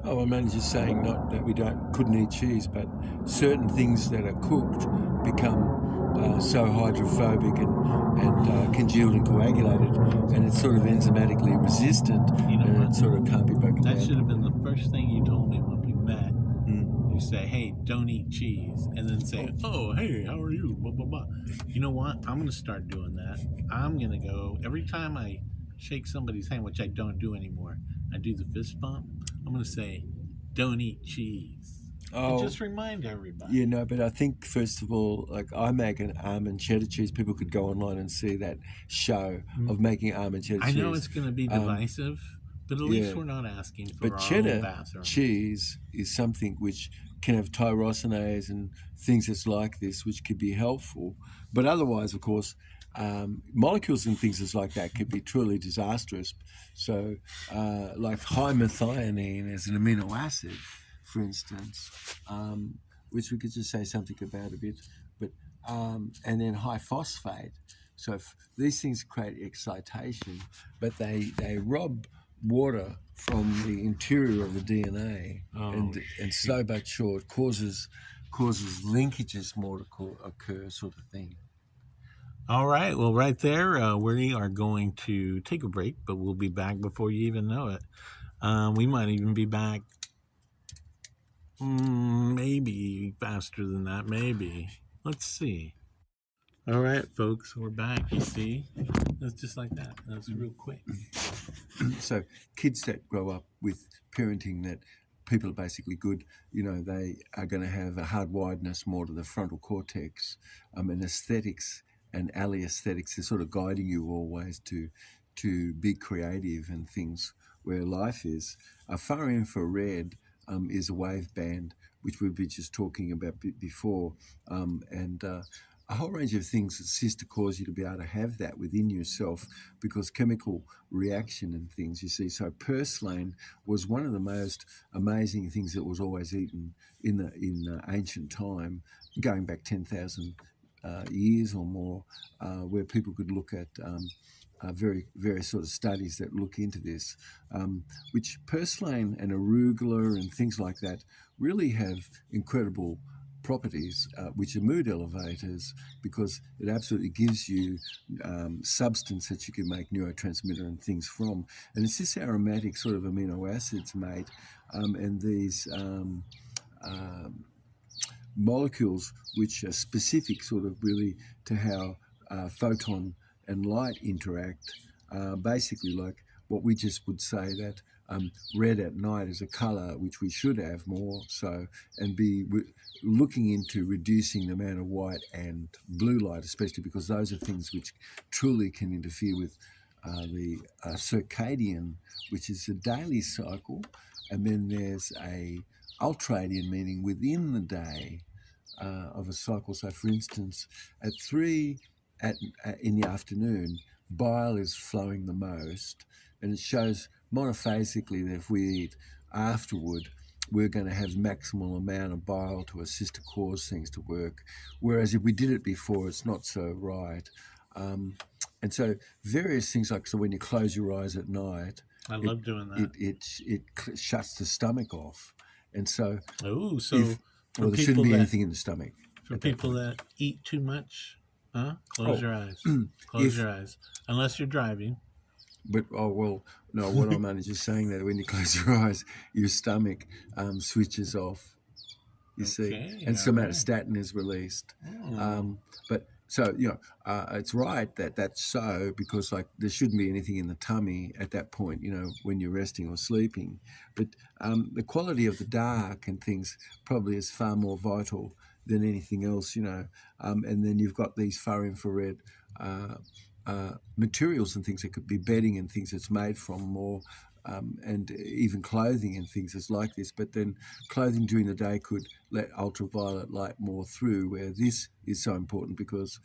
Oh, I'm only just saying not that we couldn't eat cheese, but certain things that are cooked become so hydrophobic and congealed and coagulated, and it's sort of enzymatically resistant, You know and what? it sort of can't be broken That down. should have been the first thing you told me when we met. Mm. You say, hey, don't eat cheese. And then say, oh, hey, how are you? Blah, blah, blah. You know what? I'm going to start doing that. I'm going to go, every time I shake somebody's hand, which I don't do anymore, I do the fist bump. I'm going to say, don't eat cheese. Oh, And just remind everybody. you know, but I think first of all, like I make an almond cheddar cheese. People could go online and see that show of making almond cheddar I cheese. know it's going to be divisive, but at least yeah. we're not asking for But our own cheddar bathroom. cheese is something which can have tyrosinase and things that's like this, which could be helpful. But otherwise, of course, molecules and things that's like that could be truly disastrous. So, like high methionine as an amino acid, for instance, which we could just say something about a bit. But and then high phosphate So if these things create excitation, but they rob water from the interior of the DNA, Oh, and slow but sure it causes linkages more to occur, sort of thing. All right. Well, right there, we are going to take a break, but we'll be back before you even know it. We might even be back maybe faster than that. Maybe. Let's see. All right, folks, we're back. You see, it's just like that. That's real quick. So kids that grow up with parenting that people are basically good, they are going to have a hardwiredness more to the frontal cortex, and aesthetics and alley aesthetics is sort of guiding you always to be creative and things where life is. Far infrared is a wave band, which we've been just talking about before, and a whole range of things exist to cause you to be able to have that within yourself, because chemical reaction and things, you see. So purslane was one of the most amazing things that was always eaten in ancient time, going back 10,000 years or more, where people could look at various sort of studies that look into this, which purslane and arugula and things like that really have incredible properties, which are mood elevators, because it absolutely gives you substance that you can make neurotransmitter and things from. And it's this aromatic sort of amino acids, mate, and these molecules which are specific sort of really to how photon and light interact, basically like what we just would say that red at night is a color which we should have more so, and be looking into reducing the amount of white and blue light, especially because those are things which truly can interfere with the circadian, which is a daily cycle, and then there's a ultradian, meaning within the day of a cycle. So for instance, at 3 in the afternoon, bile is flowing the most, and it shows monophasically that if we eat afterward, we're going to have maximal amount of bile to assist to cause things to work. Whereas if we did it before, it's not so right. And so various things like, so when you close your eyes at night, I love doing that. It shuts the stomach off. And so, Oh, so there shouldn't be anything in the stomach. For people that eat too much, close your eyes. Close your eyes. Unless you're driving. But, what I'm only just saying that when you close your eyes, your stomach switches off, you see, and somatostatin is released. But so, it's right that that's so, because like there shouldn't be anything in the tummy at that point, when you're resting or sleeping. But the quality of the dark and things probably is far more vital than anything else, and then you've got these far infrared materials and things that could be bedding and things that's made from more, and even clothing and things that's like this. But then clothing during the day could let ultraviolet light more through, where this is so important because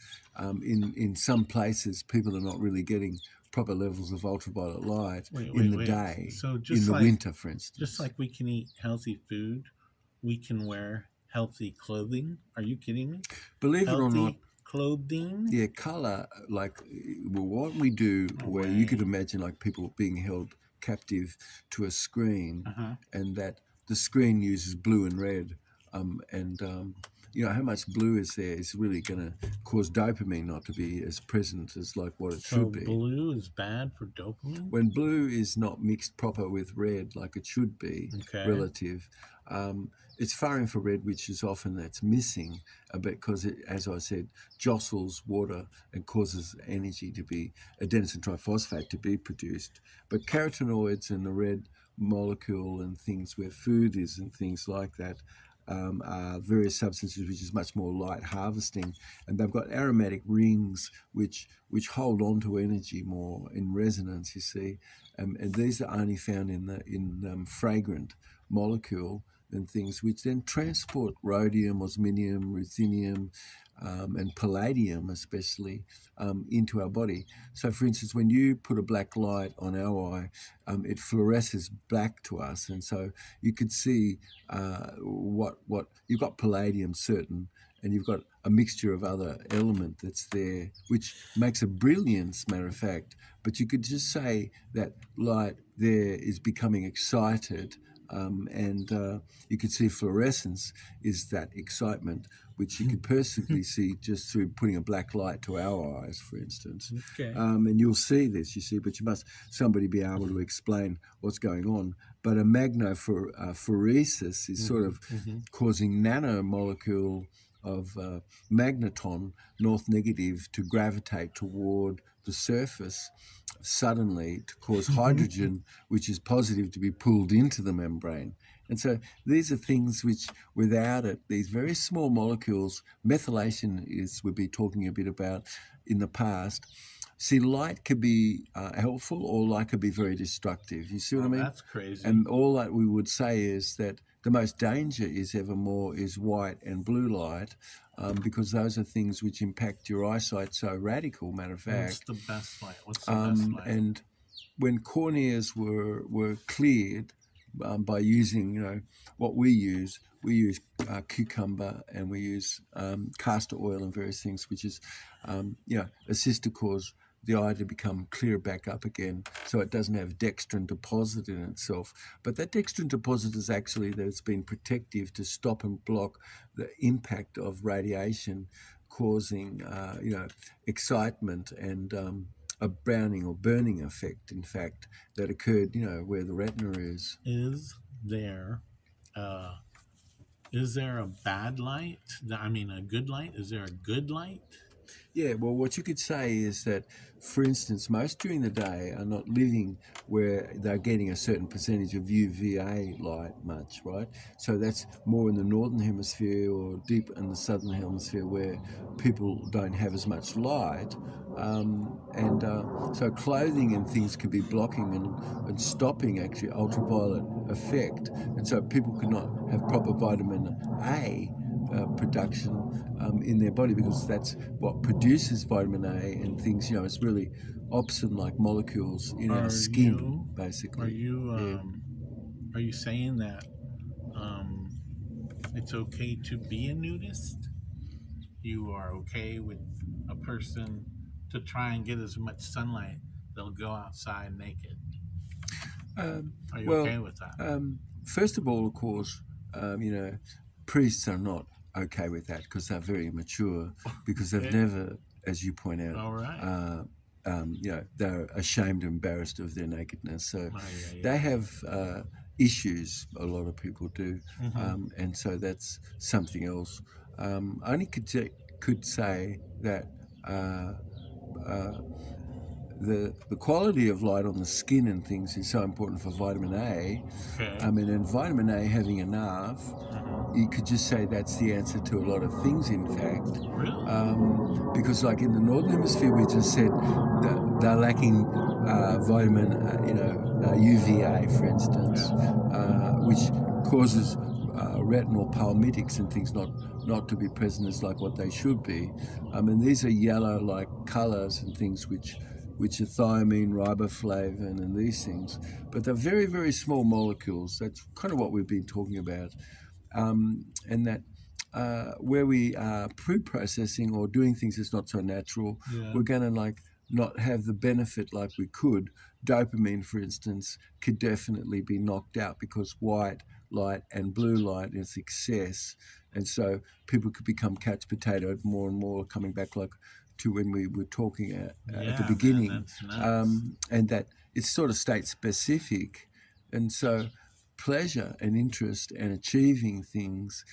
in some places people are not really getting proper levels of ultraviolet light in the day. So just in the winter, for instance. Just like we can eat healthy food, we can wear healthy clothing. Are you kidding me? Believe it or not, clothing. Yeah, color, like what we do, where you could imagine like people being held captive to a screen, and that the screen uses blue and red, and how much blue is there is really going to cause dopamine not to be as present as like what it should be. Blue is bad for dopamine? When blue is not mixed proper with red like it should be, relative, it's far infrared, which is often that's missing, because it, as I said, jostles water and causes energy to be, adenosine triphosphate to be produced. But carotenoids and the red molecule and things where food is and things like that are various substances which is much more light harvesting, and they've got aromatic rings which hold on to energy more in resonance, you see, and these are only found in fragrant molecule and things, which then transport rhodium, osmium, ruthenium, and palladium especially into our body. So for instance, when you put a black light on our eye, it fluoresces back to us, and so you could see what you've got palladium certain, and you've got a mixture of other element that's there, which makes a brilliance, matter of fact. But you could just say that light there is becoming excited, and you could see fluorescence is that excitement, which you could perfectly see just through putting a black light to our eyes, for instance. Okay. And you'll see this, you see, but you must somebody be able to explain what's going on. But a magnophoresis is sort of causing nanomolecule of magneton, north negative, to gravitate toward the surface suddenly to cause hydrogen, which is positive, to be pulled into the membrane. And so these are things which, without it, these very small molecules, methylation is, we'll be talking a bit about in the past. See, light could be helpful, or light could be very destructive. You see what I mean? That's crazy. And all that we would say is that the most danger is evermore is white and blue light, because those are things which impact your eyesight so radical, matter of fact. What's the best light? What's the best light? And when corneas were cleared by using, what we use cucumber, and we use castor oil and various things, which is, assist to cause the eye to become clear back up again, so it doesn't have dextrin deposit in itself. But that dextrin deposit is actually that it's been protective to stop and block the impact of radiation, causing excitement and a browning or burning effect, in fact, that occurred, where the retina is. Is there a bad light? I mean, a good light? Is there a good light? Yeah, well, what you could say is that, for instance, most during the day are not living where they're getting a certain percentage of UVA light much, right? So that's more in the northern hemisphere or deep in the southern hemisphere, where people don't have as much light. So clothing and things can be blocking and stopping actually ultraviolet effect. And so people could not have proper vitamin A production in their body, because that's what produces vitamin A and things. It's really opsin-like molecules in our skin, basically. Are you saying that it's okay to be a nudist? You are okay with a person to try and get as much sunlight, they'll go outside naked? Are you okay with that? First of all, of course, priests are not okay with that, because they're very immature, because they've never, as you point out, All right. they're ashamed and embarrassed of their nakedness. So they have issues, a lot of people do, and so that's something else. I only could say that the quality of light on the skin and things is so important for vitamin A. Okay. And vitamin A having enough, you could just say that's the answer to a lot of things, in fact. Really? Because like in the northern hemisphere, we just said that they're lacking vitamin, UVA, for instance, which causes retinal palmitics and things not to be present as like what they should be. These are yellow-like colors and things which are thiamine, riboflavin, and these things. But they're very, very small molecules. That's kind of what we've been talking about. And that where we are pre-processing or doing things that's not so natural, we're going to not have the benefit like we could. Dopamine, for instance, could definitely be knocked out because white light and blue light is excess. And so people could become catch potatoed more and more, coming back to when we were talking at the beginning. Man, that's nuts. And that it's sort of state specific. And so pleasure and interest and achieving things,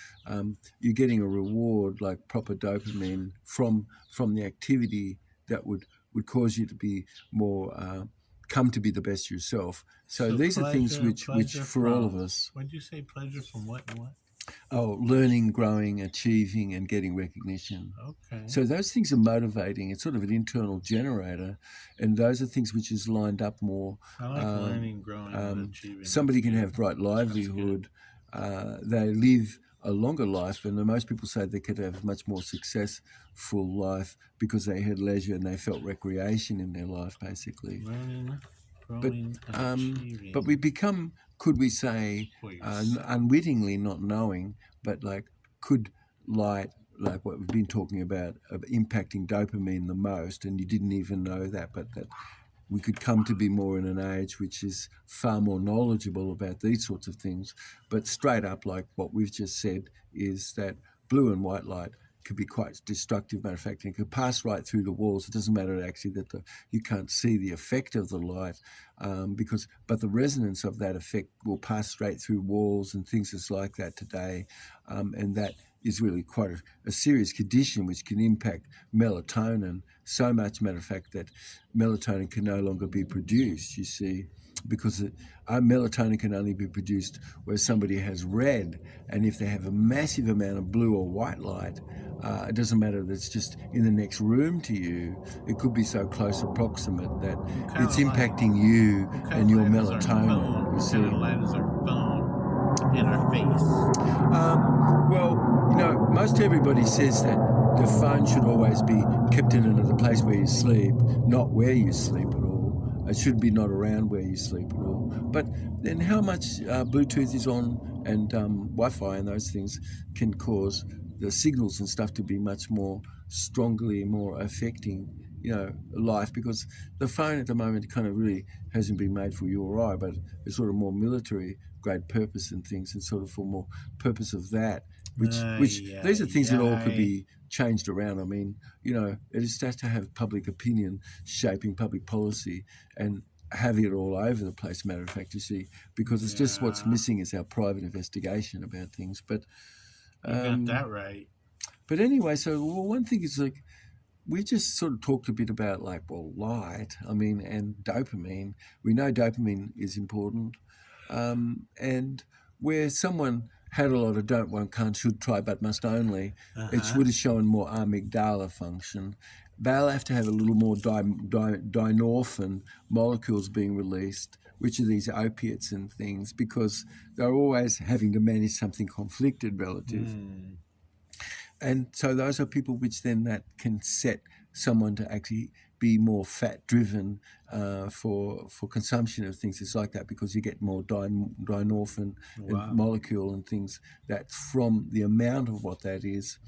you're getting a reward like proper dopamine from the activity that would cause you to be more come to be the best yourself. So these are things which for all of us. What did you say? Pleasure from what and what? Oh, learning, growing, achieving, and getting recognition. Okay. So those things are motivating. It's sort of an internal generator, and those are things which is lined up more. I like learning, growing, and achieving. Somebody can have bright livelihood. They live a longer life, and most people say they could have a much more successful life because they had leisure and they felt recreation in their life, basically. Learning, growing, and achieving. But we become, could we say, unwittingly, not knowing, but could light like what we've been talking about, of impacting dopamine the most, and you didn't even know that, but that we could come to be more in an age which is far more knowledgeable about these sorts of things. But straight up, like what we've just said, is that blue and white light could be quite destructive. Matter of fact, it could pass right through the walls. It doesn't matter actually that you can't see the effect of the light, but the resonance of that effect will pass straight through walls and things that's like that today, and that is really quite a serious condition which can impact melatonin so much, matter of fact, that melatonin can no longer be produced, you see, because melatonin can only be produced where somebody has red, and if they have a massive amount of blue or white light, it doesn't matter that it's just in the next room to you, it could be so close approximate that it's impacting you and your melatonin, you see. What kind of light is our phone in our face? Well, you know, most everybody says that the phone should always be kept in another place where you sleep, not where you sleep at all. It should be not around where you sleep at all. But then how much Bluetooth is on and Wi-Fi and those things can cause the signals and stuff to be much more strongly more affecting, you know, life, because the phone at the moment kind of really hasn't been made for you or I, but it's sort of more military grade purpose and things, and sort of for more purpose of that, which these are things that all could be changed around. I mean, you know, it is just to have public opinion shaping public policy and have it all over the place, matter of fact, you see, because it's just what's missing is our private investigation about things. But you got that right. But anyway, so one thing is like, we just sort of talked a bit about like, well, light, I mean, and dopamine. We know dopamine is important. And where someone had a lot of don't, won't, can't, should, try, but must only, it would have shown more amygdala function. They'll have to have a little more dynorphin molecules being released, which are these opiates and things, because they're always having to manage something conflicted relative. And so those are people which then that can set someone to actually be more fat driven for consumption of things. It's like that because you get more dynorphin and molecule and things that from the amount of what that is.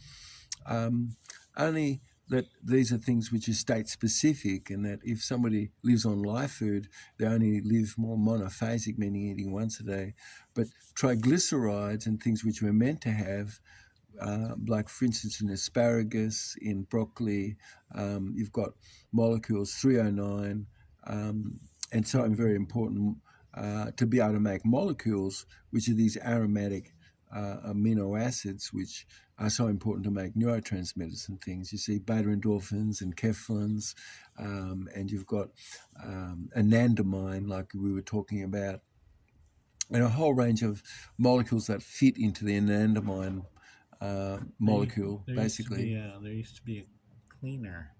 Only that these are things which are state specific, and that if somebody lives on live food, they only live more monophasic, meaning eating once a day. But triglycerides and things which we're meant to have, like for instance in asparagus, in broccoli, you've got molecules 309, and so very important to be able to make molecules, which are these aromatic amino acids, which are so important to make neurotransmitters and things. You see beta endorphins and kephalins, and you've got anandamide, like we were talking about, and a whole range of molecules that fit into the anandamide molecule, basically. There used to be a cleaner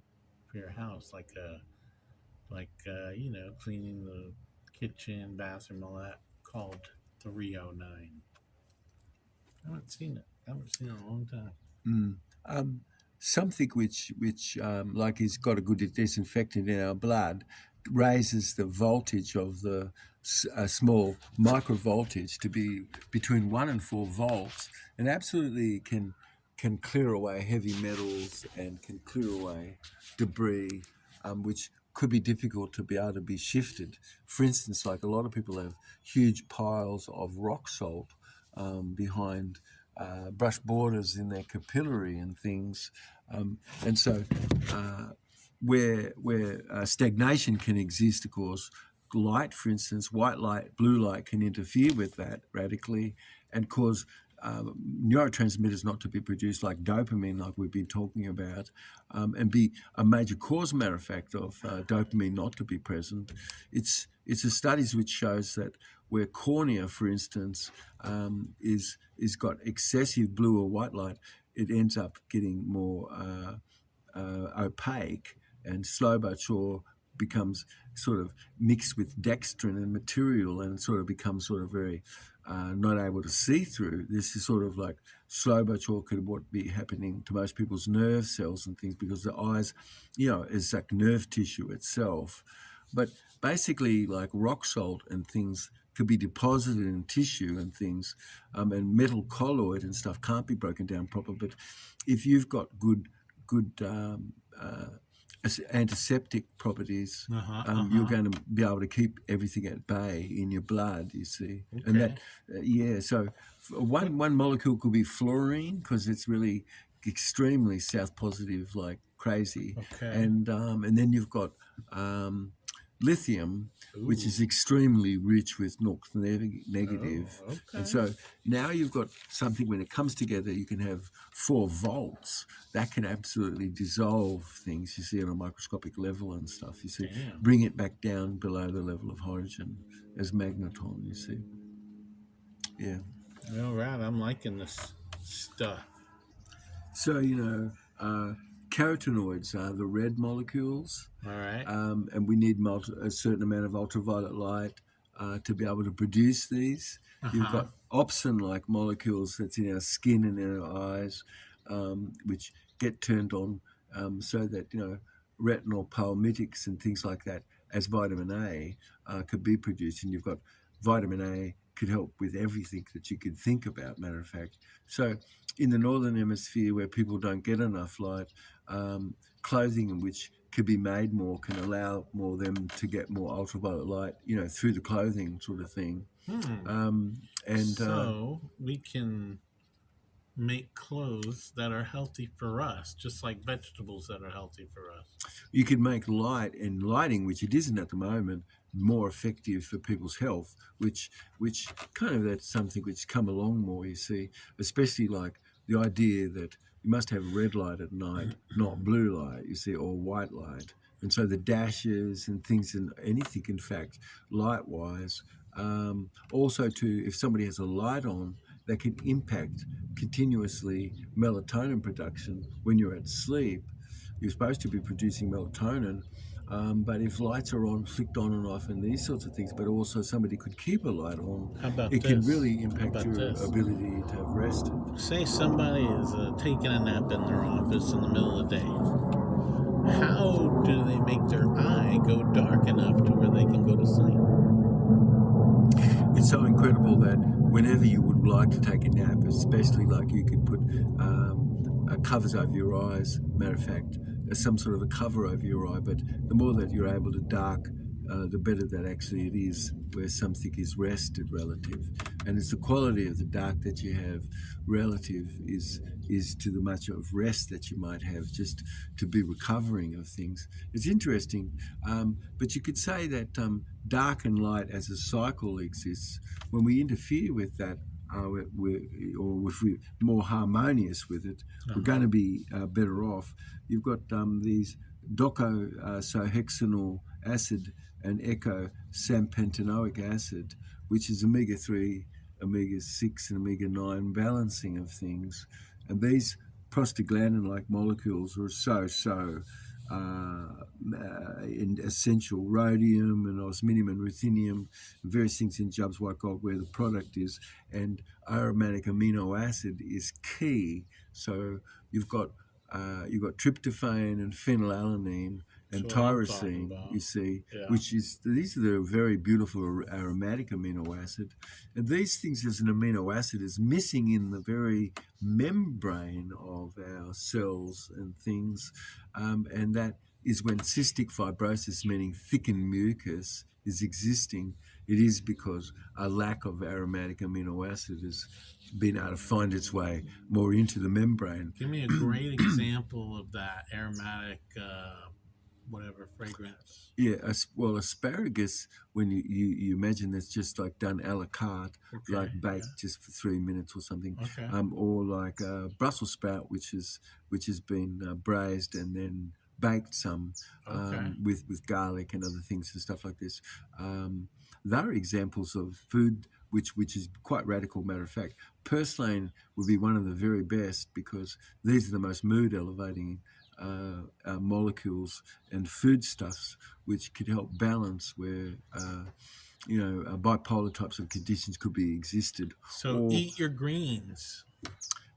for your house, like you know, cleaning the kitchen, bathroom, all that, called 309. I haven't seen it in a long time. Something which like has got a good disinfectant in our blood raises the voltage of the small microvoltage to be between 1 and 4 volts, and absolutely can clear away heavy metals and can clear away debris, which could be difficult to be able to be shifted. For instance, like a lot of people have huge piles of rock salt behind brush borders in their capillary and things, and so where stagnation can exist, of course, light, for instance, white light, blue light can interfere with that radically and cause neurotransmitters not to be produced, like dopamine, like we've been talking about, and be a major cause, matter of fact, of dopamine not to be present. It's a studies which shows that where cornea, for instance, is got excessive blue or white light, it ends up getting more opaque, and slow but sure becomes sort of mixed with dextrin and material, and sort of becomes sort of very not able to see through. This is sort of like slow but sure could what be happening to most people's nerve cells and things, because the eyes, you know, is like nerve tissue itself. But basically, like rock salt and things could be deposited in tissue and things, and metal colloid and stuff can't be broken down proper. But if you've got good antiseptic properties, you're going to be able to keep everything at bay in your blood, you see. And that, so one molecule could be fluorine because it's really extremely south positive, like crazy. And then you've got lithium, which is extremely rich with Knox negative. And so now you've got something, when it comes together, you can have 4 volts that can absolutely dissolve things, you see, on a microscopic level and stuff, you see. Bring it back down below the level of hydrogen as magneton, you see. Yeah. All right, I'm liking this stuff. So, carotenoids are the red molecules. All right. And we need a certain amount of ultraviolet light to be able to produce these. You've got opsin-like molecules that's in our skin and in our eyes, which get turned on so that, retinal palmitics and things like that, as vitamin A, could be produced. And you've got vitamin A could help with everything that you could think about, matter of fact. So in the Northern Hemisphere, where people don't get enough light, clothing in which could be made more can allow more them to get more ultraviolet light, through the clothing sort of thing. So we can make clothes that are healthy for us, just like vegetables that are healthy for us. You could make light and lighting, which it isn't at the moment, more effective for people's health, which kind of that's something which come along more, you see, especially like the idea that you must have red light at night, not blue light, you see, or white light. And so the dashes and things, and anything, in fact, light-wise, also too, if somebody has a light on, that can impact continuously melatonin production when you're at sleep. You're supposed to be producing melatonin, but if lights are on, flicked on and off, and these sorts of things, but also somebody could keep a light on, it can really impact your ability to have rested. Say somebody is taking a nap in their office in the middle of the day. How do they make their eye go dark enough to where they can go to sleep? It's so incredible that whenever you would like to take a nap, especially like you could put covers over your eyes, matter of fact, some sort of a cover over your eye, but the more that you're able to dark, the better that actually it is, where something is rested relative. And it's the quality of the dark that you have relative is to the much of rest that you might have, just to be recovering of things. It's interesting, but you could say that dark and light as a cycle exists. When we interfere with that, or if we're more harmonious with it, we're going to be better off. You've got these docosahexaenol acid and eicosapentaenoic acid, which is omega-3, omega-6, and omega-9 balancing of things. And these prostaglandin-like molecules are so essential. Rhodium and osmium and ruthenium, various things in Jubb's white gold where the product is, and aromatic amino acid is key. So you've got tryptophan and phenylalanine and tyrosine, you see, these are the very beautiful aromatic amino acid. And these things as an amino acid is missing in the very membrane of our cells and things. And that is when cystic fibrosis, meaning thickened mucus, is existing. It is because a lack of aromatic amino acid has been able to find its way more into the membrane. Give me a great example of that aromatic whatever fragrance. Yeah, well, asparagus, when you imagine that's just like done a la carte, like baked just for 3 minutes or something, or like Brussels sprout, which has been braised and then baked some with garlic and other things and stuff like this. They're examples of food which is quite radical. Matter of fact, purslane would be one of the very best because these are the most mood elevating molecules and foodstuffs which could help balance where bipolar types of conditions could be existed. So eat your greens.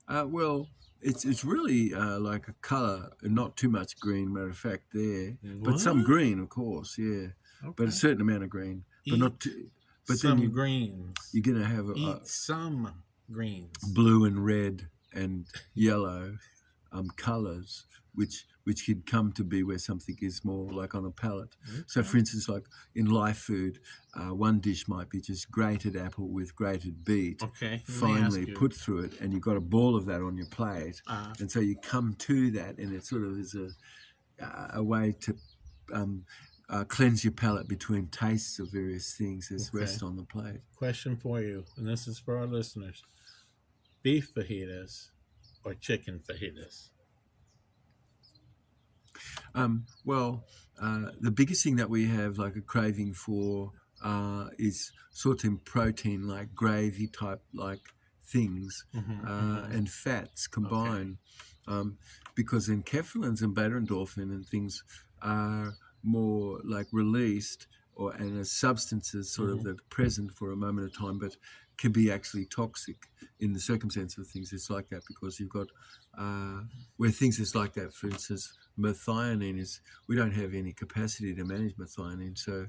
Well, it's really like a colour, not too much green, matter of fact, there. What? But some green, of course, yeah. Okay. But a certain amount of green, but not too. But some then greens. you're going to have Eat some greens. blue and red and yellow colors, which could come to be where something is more like on a palate. So, for instance, like in live food, one dish might be just grated apple with grated beet, Okay. finely put through it, and you've got a ball of that on your plate, and so you come to that, and it sort of is a way to cleanse your palate between tastes of various things that rest on the plate. Question for you, and this is for our listeners: beef fajitas or chicken fajitas? The biggest thing that we have like a craving for is sort of protein, like gravy type like things, and fats combined, because enkephalins and beta endorphin and things are more like released and as substances sort of that are present for a moment of time, but can be actually toxic in the circumstance of things. It's like that because you've got where things is like that. For instance, methionine is, we don't have any capacity to manage methionine, so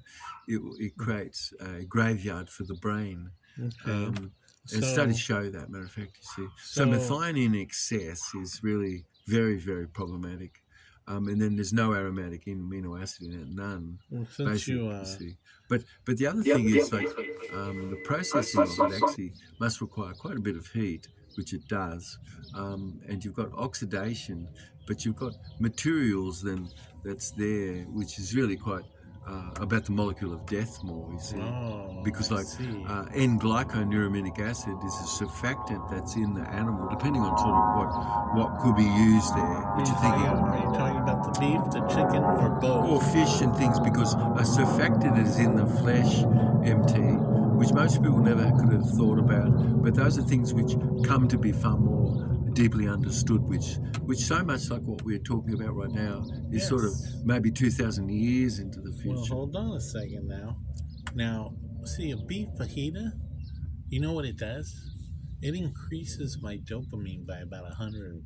it creates a graveyard for the brain. And studies show that, matter of fact, you see. So methionine excess is really very, very problematic. And then there's no aromatic amino acid in it, none. Well, since you see. But the other thing is like the processing of it actually must require quite a bit of heat, which it does. And you've got oxidation, but you've got materials then that's there, which is really quite about the molecule of death more, you see. Because like N-glyconeuramic acid is a surfactant that's in the animal, depending on sort of what could be used there. What you thinking? Are you talking about the beef, the chicken, or both? Or fish and things, because a surfactant is in the flesh, MT, which most people never could have thought about. But those are things which come to be far more deeply understood, which so much like what we're talking about right now is sort of maybe 2,000 years into the future. Well, hold on a second now. Now, see, a beef fajita, you know what it does? It increases my dopamine by about 120%.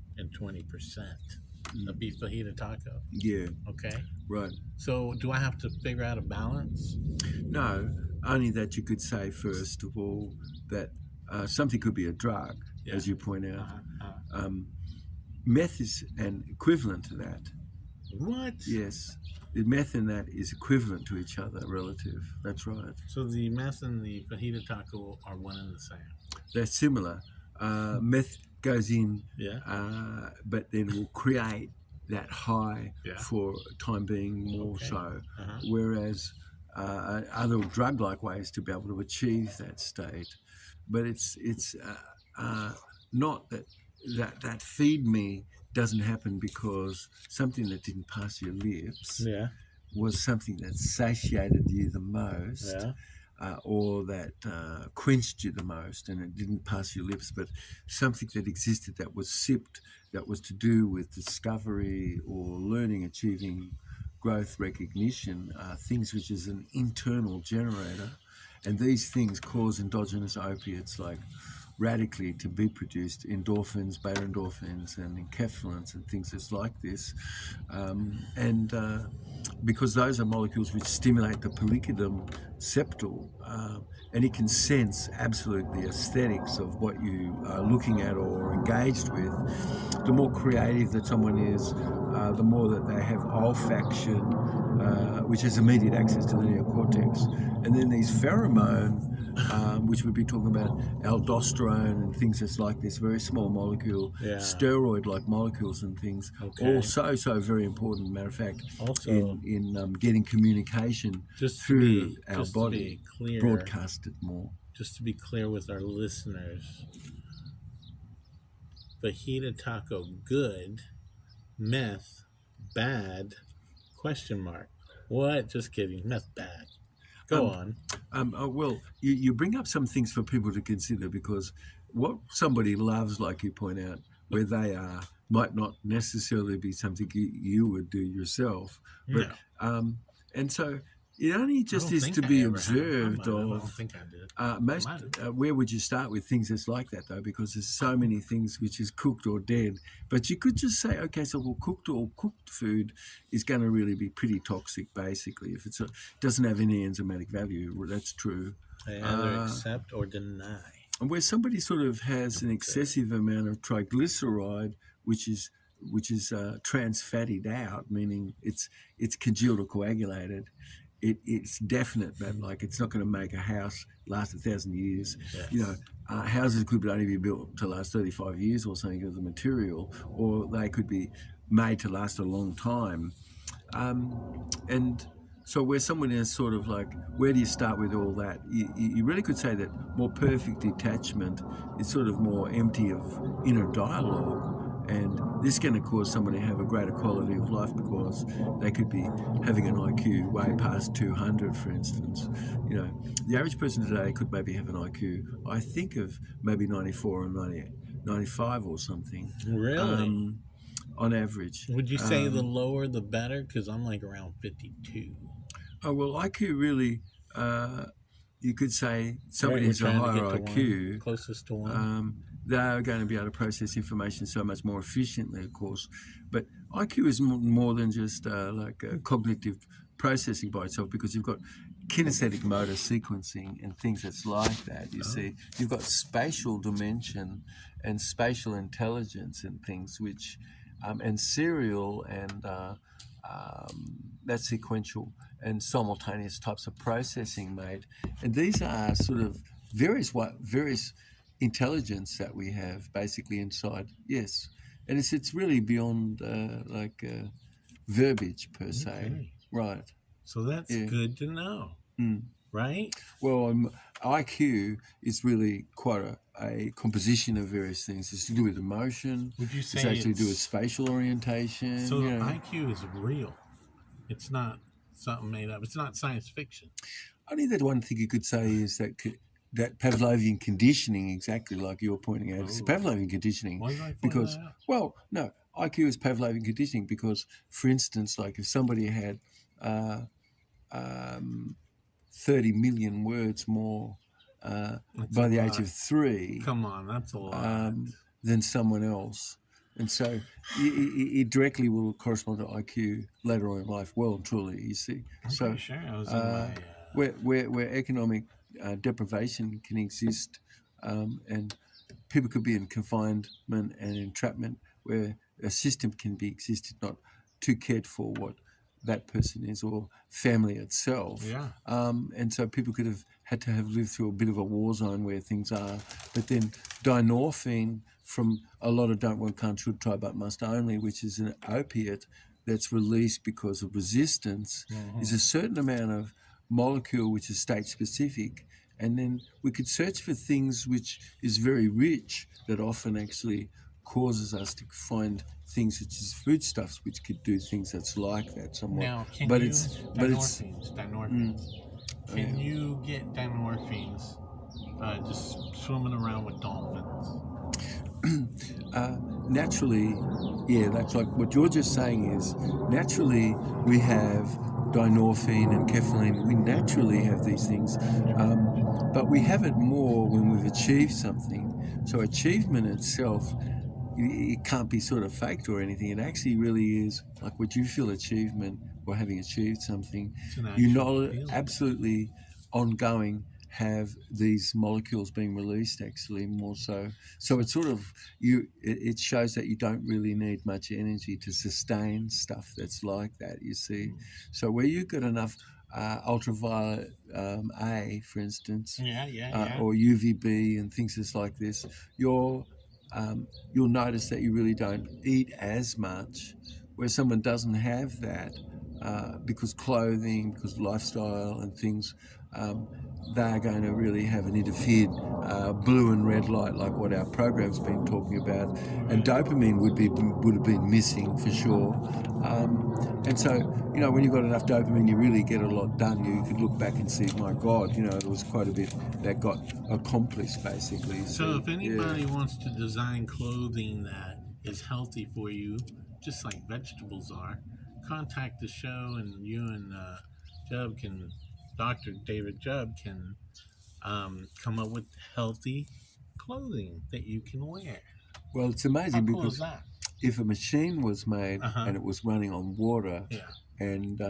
A beef fajita taco. Yeah. Okay? Right. So, do I have to figure out a balance? No, only that you could say, first of all, that something could be a drug, as you point out. Meth is an equivalent to that. What? Yes. The meth and that is equivalent to each other, relative. That's right. So the meth and the fajita taco are one and the same? They're similar. Meth goes in, but then will create that high for time being more so. Whereas other drug-like ways to be able to achieve that state. But it's not that feed me doesn't happen because something that didn't pass your lips was something that satiated you the most, or that quenched you the most, and it didn't pass your lips, but something that existed that was sipped, that was to do with discovery or learning, achieving growth, recognition, things which is an internal generator. And these things cause endogenous opiates like radically to be produced, endorphins, beta endorphins, and enkephalins and things that's like this. Because those are molecules which stimulate the palicidum septal, and it can sense absolutely aesthetics of what you are looking at or engaged with. The more creative that someone is, the more that they have olfaction, which has immediate access to the neocortex. And then these pheromone, which we'd be talking about aldosterone and things that's like this, very small molecule, steroid-like molecules and things, also so very important, matter of fact, also in getting communication through our body, broadcasted more. Just to be clear with our listeners, fajita taco good, meth bad, question mark. What? Just kidding, meth bad. Go on. Well, you bring up some things for people to consider, because what somebody loves, like you point out, where they are, might not necessarily be something you would do yourself. But, and so it only just is to be observed. I don't think I did. Most, where would you start with things that's like that, though? Because there's so many things which is cooked or dead. But you could just say, okay, so cooked food is going to really be pretty toxic, basically. If it doesn't have any enzymatic value, well, that's true. They either accept or deny. And where somebody sort of has an excessive amount of triglyceride, which is trans fattied out, meaning it's congealed or coagulated, it's definite that like it's not going to make a house last 1,000 years. Yes. You know, houses could only be built to last 35 years or something of the material, or they could be made to last a long time. And so where someone is sort of like, where do you start with all that? You really could say that more perfect detachment is sort of more empty of inner dialogue. And this is going to cause someone to have a greater quality of life because they could be having an IQ way past 200, for instance. You know, the average person today could maybe have an IQ, I think, of maybe 94 or 95 or something. Really? On average. Would you say the lower the better? Because I'm like around 52. Oh, well, IQ really, you could say somebody has a higher IQ. Closest to one. They're going to be able to process information so much more efficiently, of course. But IQ is more than just like cognitive processing by itself, because you've got kinesthetic motor sequencing and things that's like that, you see. You've got spatial dimension and spatial intelligence and things which, and serial and that's sequential and simultaneous types of processing made. And these are sort of various intelligence that we have basically inside, yes. And it's really beyond verbiage per se. Okay. Right. So that's good to know, right? Well, IQ is really quite a composition of various things. It's to do with emotion. Would you say it's actually to do with spatial orientation. So IQ is real. It's not something made up. It's not science fiction. Only that one thing you could say is that Pavlovian conditioning, exactly like you're pointing out, is Pavlovian conditioning. Why did I find Because, that out? well, no, IQ is Pavlovian conditioning because, for instance, like if somebody had 30 million words more by the age of 3. Come on, that's a lot. Than someone else. And so it directly will correspond to IQ later on in life, well and truly, you see. I'm So pretty sure I was in my... where economic deprivation can exist, and people could be in confinement and entrapment, where a system can be existed, not too cared for what that person is or family itself. Yeah. And so people could have had to have lived through a bit of a war zone where things are. But then dynorphine from a lot of don't want, can't, should, try, but must only, which is an opiate that's released because of resistance, is a certain amount of molecule which is state specific. And then we could search for things which is very rich that often actually causes us to find things such as foodstuffs which could do things that's like that somewhat. Now, can but you... it's Dynorphines. Can you get dynorphines just swimming around with dolphins? Naturally, yeah, that's like what you're just saying is naturally we have dynorphine and kephaline. We naturally have these things, but we have it more when we've achieved something. So achievement itself, it can't be sort of faked or anything. It actually really is like what you feel achievement or having achieved something. You know, absolutely ongoing have these molecules being released actually more so. So it's sort of it shows that you don't really need much energy to sustain stuff that's like that, you see. So where you've got enough ultraviolet A, for instance, or UVB and things just like this, you'll notice that you really don't eat as much. Where someone doesn't have that because clothing, because lifestyle and things, they're going to really have an interfered blue and red light like what our program's been talking about, and dopamine would have been missing for sure. And so, you know, when you've got enough dopamine, you really get a lot done. You could look back and see, my God, you know, there was quite a bit that got accomplished basically. So if anybody wants to design clothing that is healthy for you, just like vegetables are, contact the show, and you and Dr. David Jubb can come up with healthy clothing that you can wear. Well, it's amazing How cool because is that? if a machine was made Uh-huh. and it was running on water, Yeah. and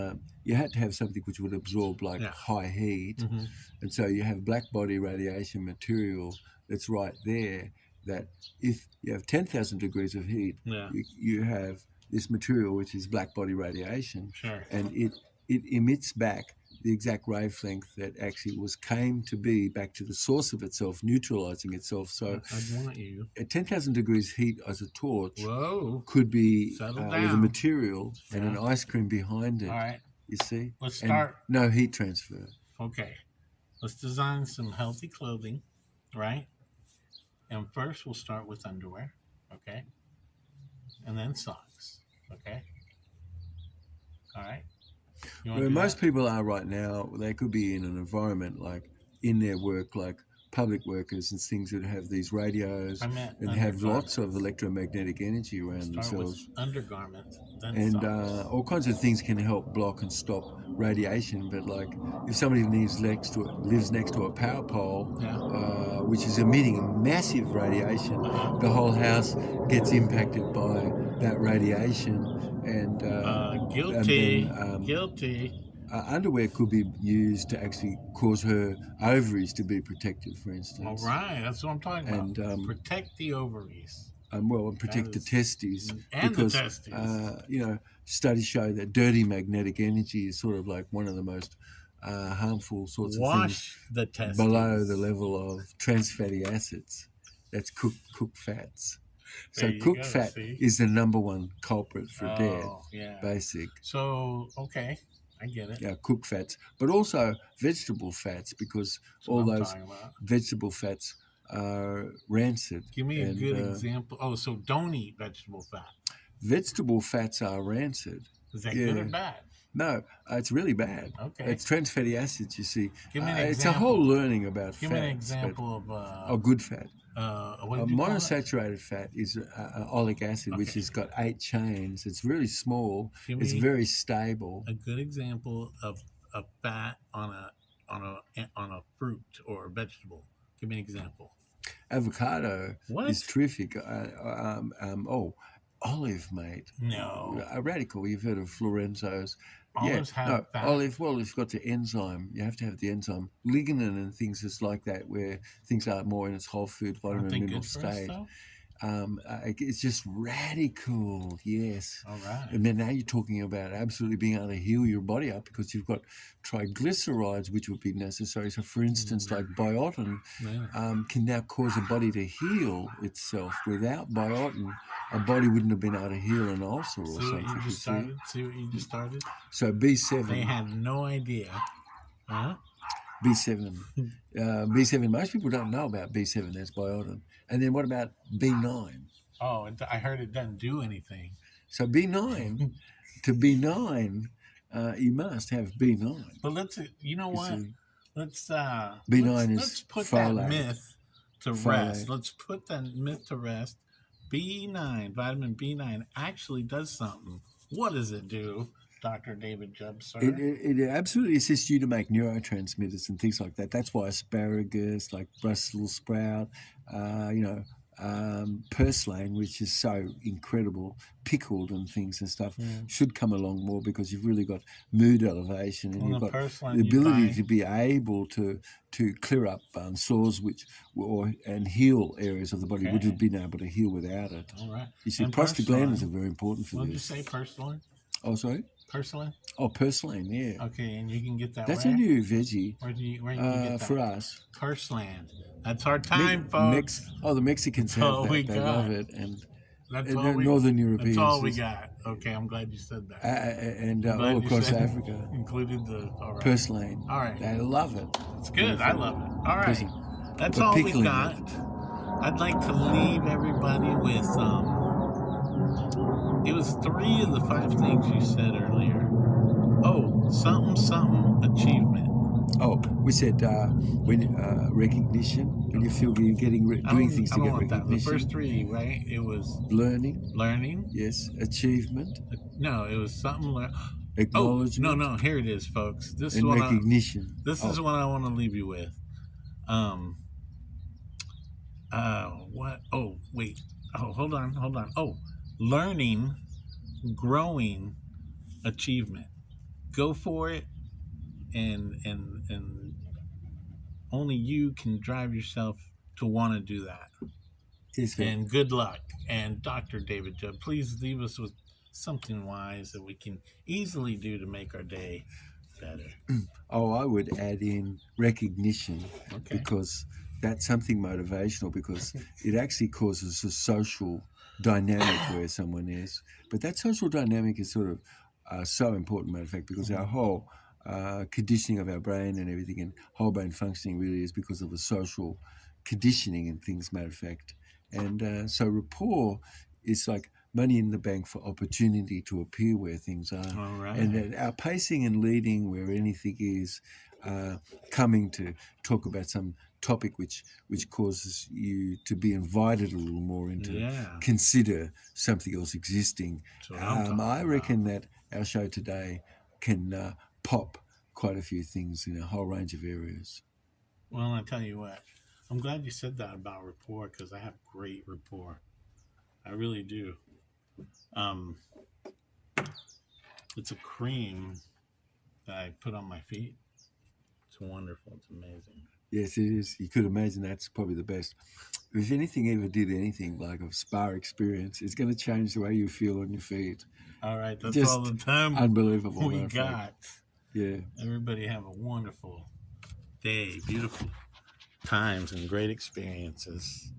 you had to have something which would absorb like Yeah. high heat, Mhm. and so you have black body radiation material that's right there. That if you have 10,000 degrees of heat, Yeah. you have this material which is black body radiation, Sure. and it emits back the exact wavelength that actually came to be back to the source of itself, neutralizing itself. So I'd want you. at 10,000 degrees heat as a torch Whoa. could be Settle with a down. material and an Yeah. ice cream behind it. All right. You see? Let's And start. no heat transfer. Okay. Let's design some healthy clothing, right? And first we'll start with underwear, okay? And then socks, okay? All right. You wanna Where do most that? people are right now, they could be in an environment like in their work, like public workers and things that have these radios I meant and have undergarments. lots of electromagnetic energy around Start themselves. with undergarments, then And socks. all kinds of things can help block and stop radiation. But like, if somebody lives next to a power pole, Yeah. which is emitting massive radiation, the whole house gets impacted by that radiation. And Guilty. then, Guilty. underwear could be used to actually cause her ovaries to be protected, for All instance. right. That's what I'm talking about. And Protect the ovaries. and protect That the is- testes, and the because testes. studies show that dirty magnetic energy is sort of like one of the most harmful sorts of things Wash the testes. below the level of trans fatty acids. That's cooked fats. So There you cooked go, fat see? is the number one culprit for death. Oh, yeah. Basic. So, okay. I get it. Yeah, cooked fats, but also vegetable fats, because That's all what I'm those talking about. vegetable fats are rancid. Give me a and, good example. Oh, so don't eat vegetable fat. Vegetable fats are rancid. Is that good or Yeah. bad? No, it's really bad. Okay. It's trans fatty acids, you see. Give me an It's a example. whole learning about Give fats. me an but- example of good fat. what A did you call it? monosaturated fat is oleic acid, which Okay. has got 8 chains. It's really small. Give It's me very stable. a good example of a fat on a fruit or a vegetable. Give me an example. Avocado What? is terrific. Olive, mate. No. A radical. You've heard of Lorenzo's. Olives have fat. olive. Well, it's got the enzyme. You have to have the enzyme. Lignin and things is like that, where things are more in its whole food, Aren't vitamin, they mineral good for us, state. though? It's just radical. Yes. All right. And then now you're talking about absolutely being able to heal your body up, because you've got triglycerides, which would be necessary. So, for instance, like biotin Yeah. can now cause a body to heal itself. Without biotin, a body wouldn't have been able to heal an ulcer or See what something. you you just see? started? See what you just started? So B7, They had no idea. Huh? B7, B7. Most people don't know about B7. That's biotin. And then what about B9? Oh, I heard it doesn't do anything. So B9, to B9, you must have B9. But you know You what? see? Let's B9 is let's put folate. that myth to Folate. rest. Let's put that myth to rest. B9, vitamin B9 actually does something. What does it do, Dr. David Jubb, sir? It absolutely assists you to make neurotransmitters and things like that. That's why asparagus, like Brussels sprout, purslane, which is so incredible, pickled and things and stuff, should come along more, because you've really got mood elevation, and Well, you've the got purslane the you ability buy- to be able to clear up sores, and heal areas of the body would Okay. have been able to heal without it. All right. You see, And prostaglandins purslane. are very important for What did you this. say, purslane? Oh, sorry. Purslane? Oh, purslane, yeah. Okay, and you can get that That's where? a new veggie Where do you get that? for us. Purslane. That's our time, folks. The Mexicans have all we that. They got. love it, and That's and all the we, Northern Europeans. That's all we is- got. Okay, I'm glad you said that. and I'm glad all you across said- Africa. Included the. All right. Purslane. All right. They love it. It's good. I love it. All right. Purslane. That's But all we pickling got. it. I'd like to leave everybody with it was 3 of the 5 things you said earlier. Oh, something achievement. Oh, we said when recognition, when you feel you're getting doing things I to don't get want that. The recognition. first 3, right? It was Learning, learning. yes. Achievement, No, it was something. Oh, acknowledgement, no. Here it is, folks. This is and what recognition. This is what I want to leave you with. What? Oh, wait. Oh, hold on. Oh, learning, growing, achievement. Go for it, and only you can drive yourself to want to do that. Yes, sir. And good luck. And Dr. David Judd, please leave us with something wise that we can easily do to make our day better. Oh, I would add in recognition, Okay. because that's something motivational, because it actually causes a social dynamic where someone is. But that social dynamic is sort of so important, matter of fact, because our whole conditioning of our brain and everything, and whole brain functioning really is because of the social conditioning and things, matter of fact. And so rapport is like money in the bank for opportunity to appear where things are. All right. And then our pacing and leading where anything is, coming to talk about some topic which causes you to be invited a little more into Yeah. consider something else existing. That's what I'm talking I about. reckon that our show today can pop quite a few things in a whole range of areas. Well, I tell you what, I'm glad you said that about rapport, because I have great rapport. I really do. It's a cream that I put on my feet. It's wonderful. It's amazing. Yes, it is. You could imagine that's probably the best. If anything ever did anything like a spa experience, it's going to change the way you feel on your feet. All right, that's Just all the time Unbelievable. we matter of fact. got. Yeah. Everybody have a wonderful day, beautiful times, and great experiences.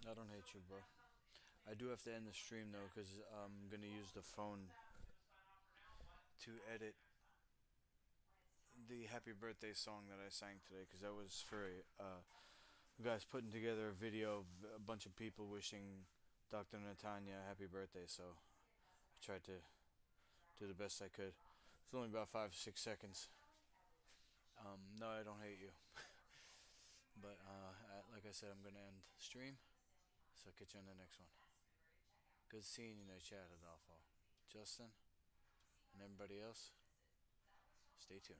I don't hate you, bro. I do have to end the stream though, because I'm gonna use the phone to edit the happy birthday song that I sang today, because that was for you guys putting together a video of a bunch of people wishing Dr. Natanya a happy birthday. So I tried to do the best I could. It's only about 5 or 6 seconds. No, I don't hate you. But like I said, I'm gonna end the stream. So I'll catch you on the next one. Good seeing you in the chat, Adolfo. Justin and everybody else, stay tuned.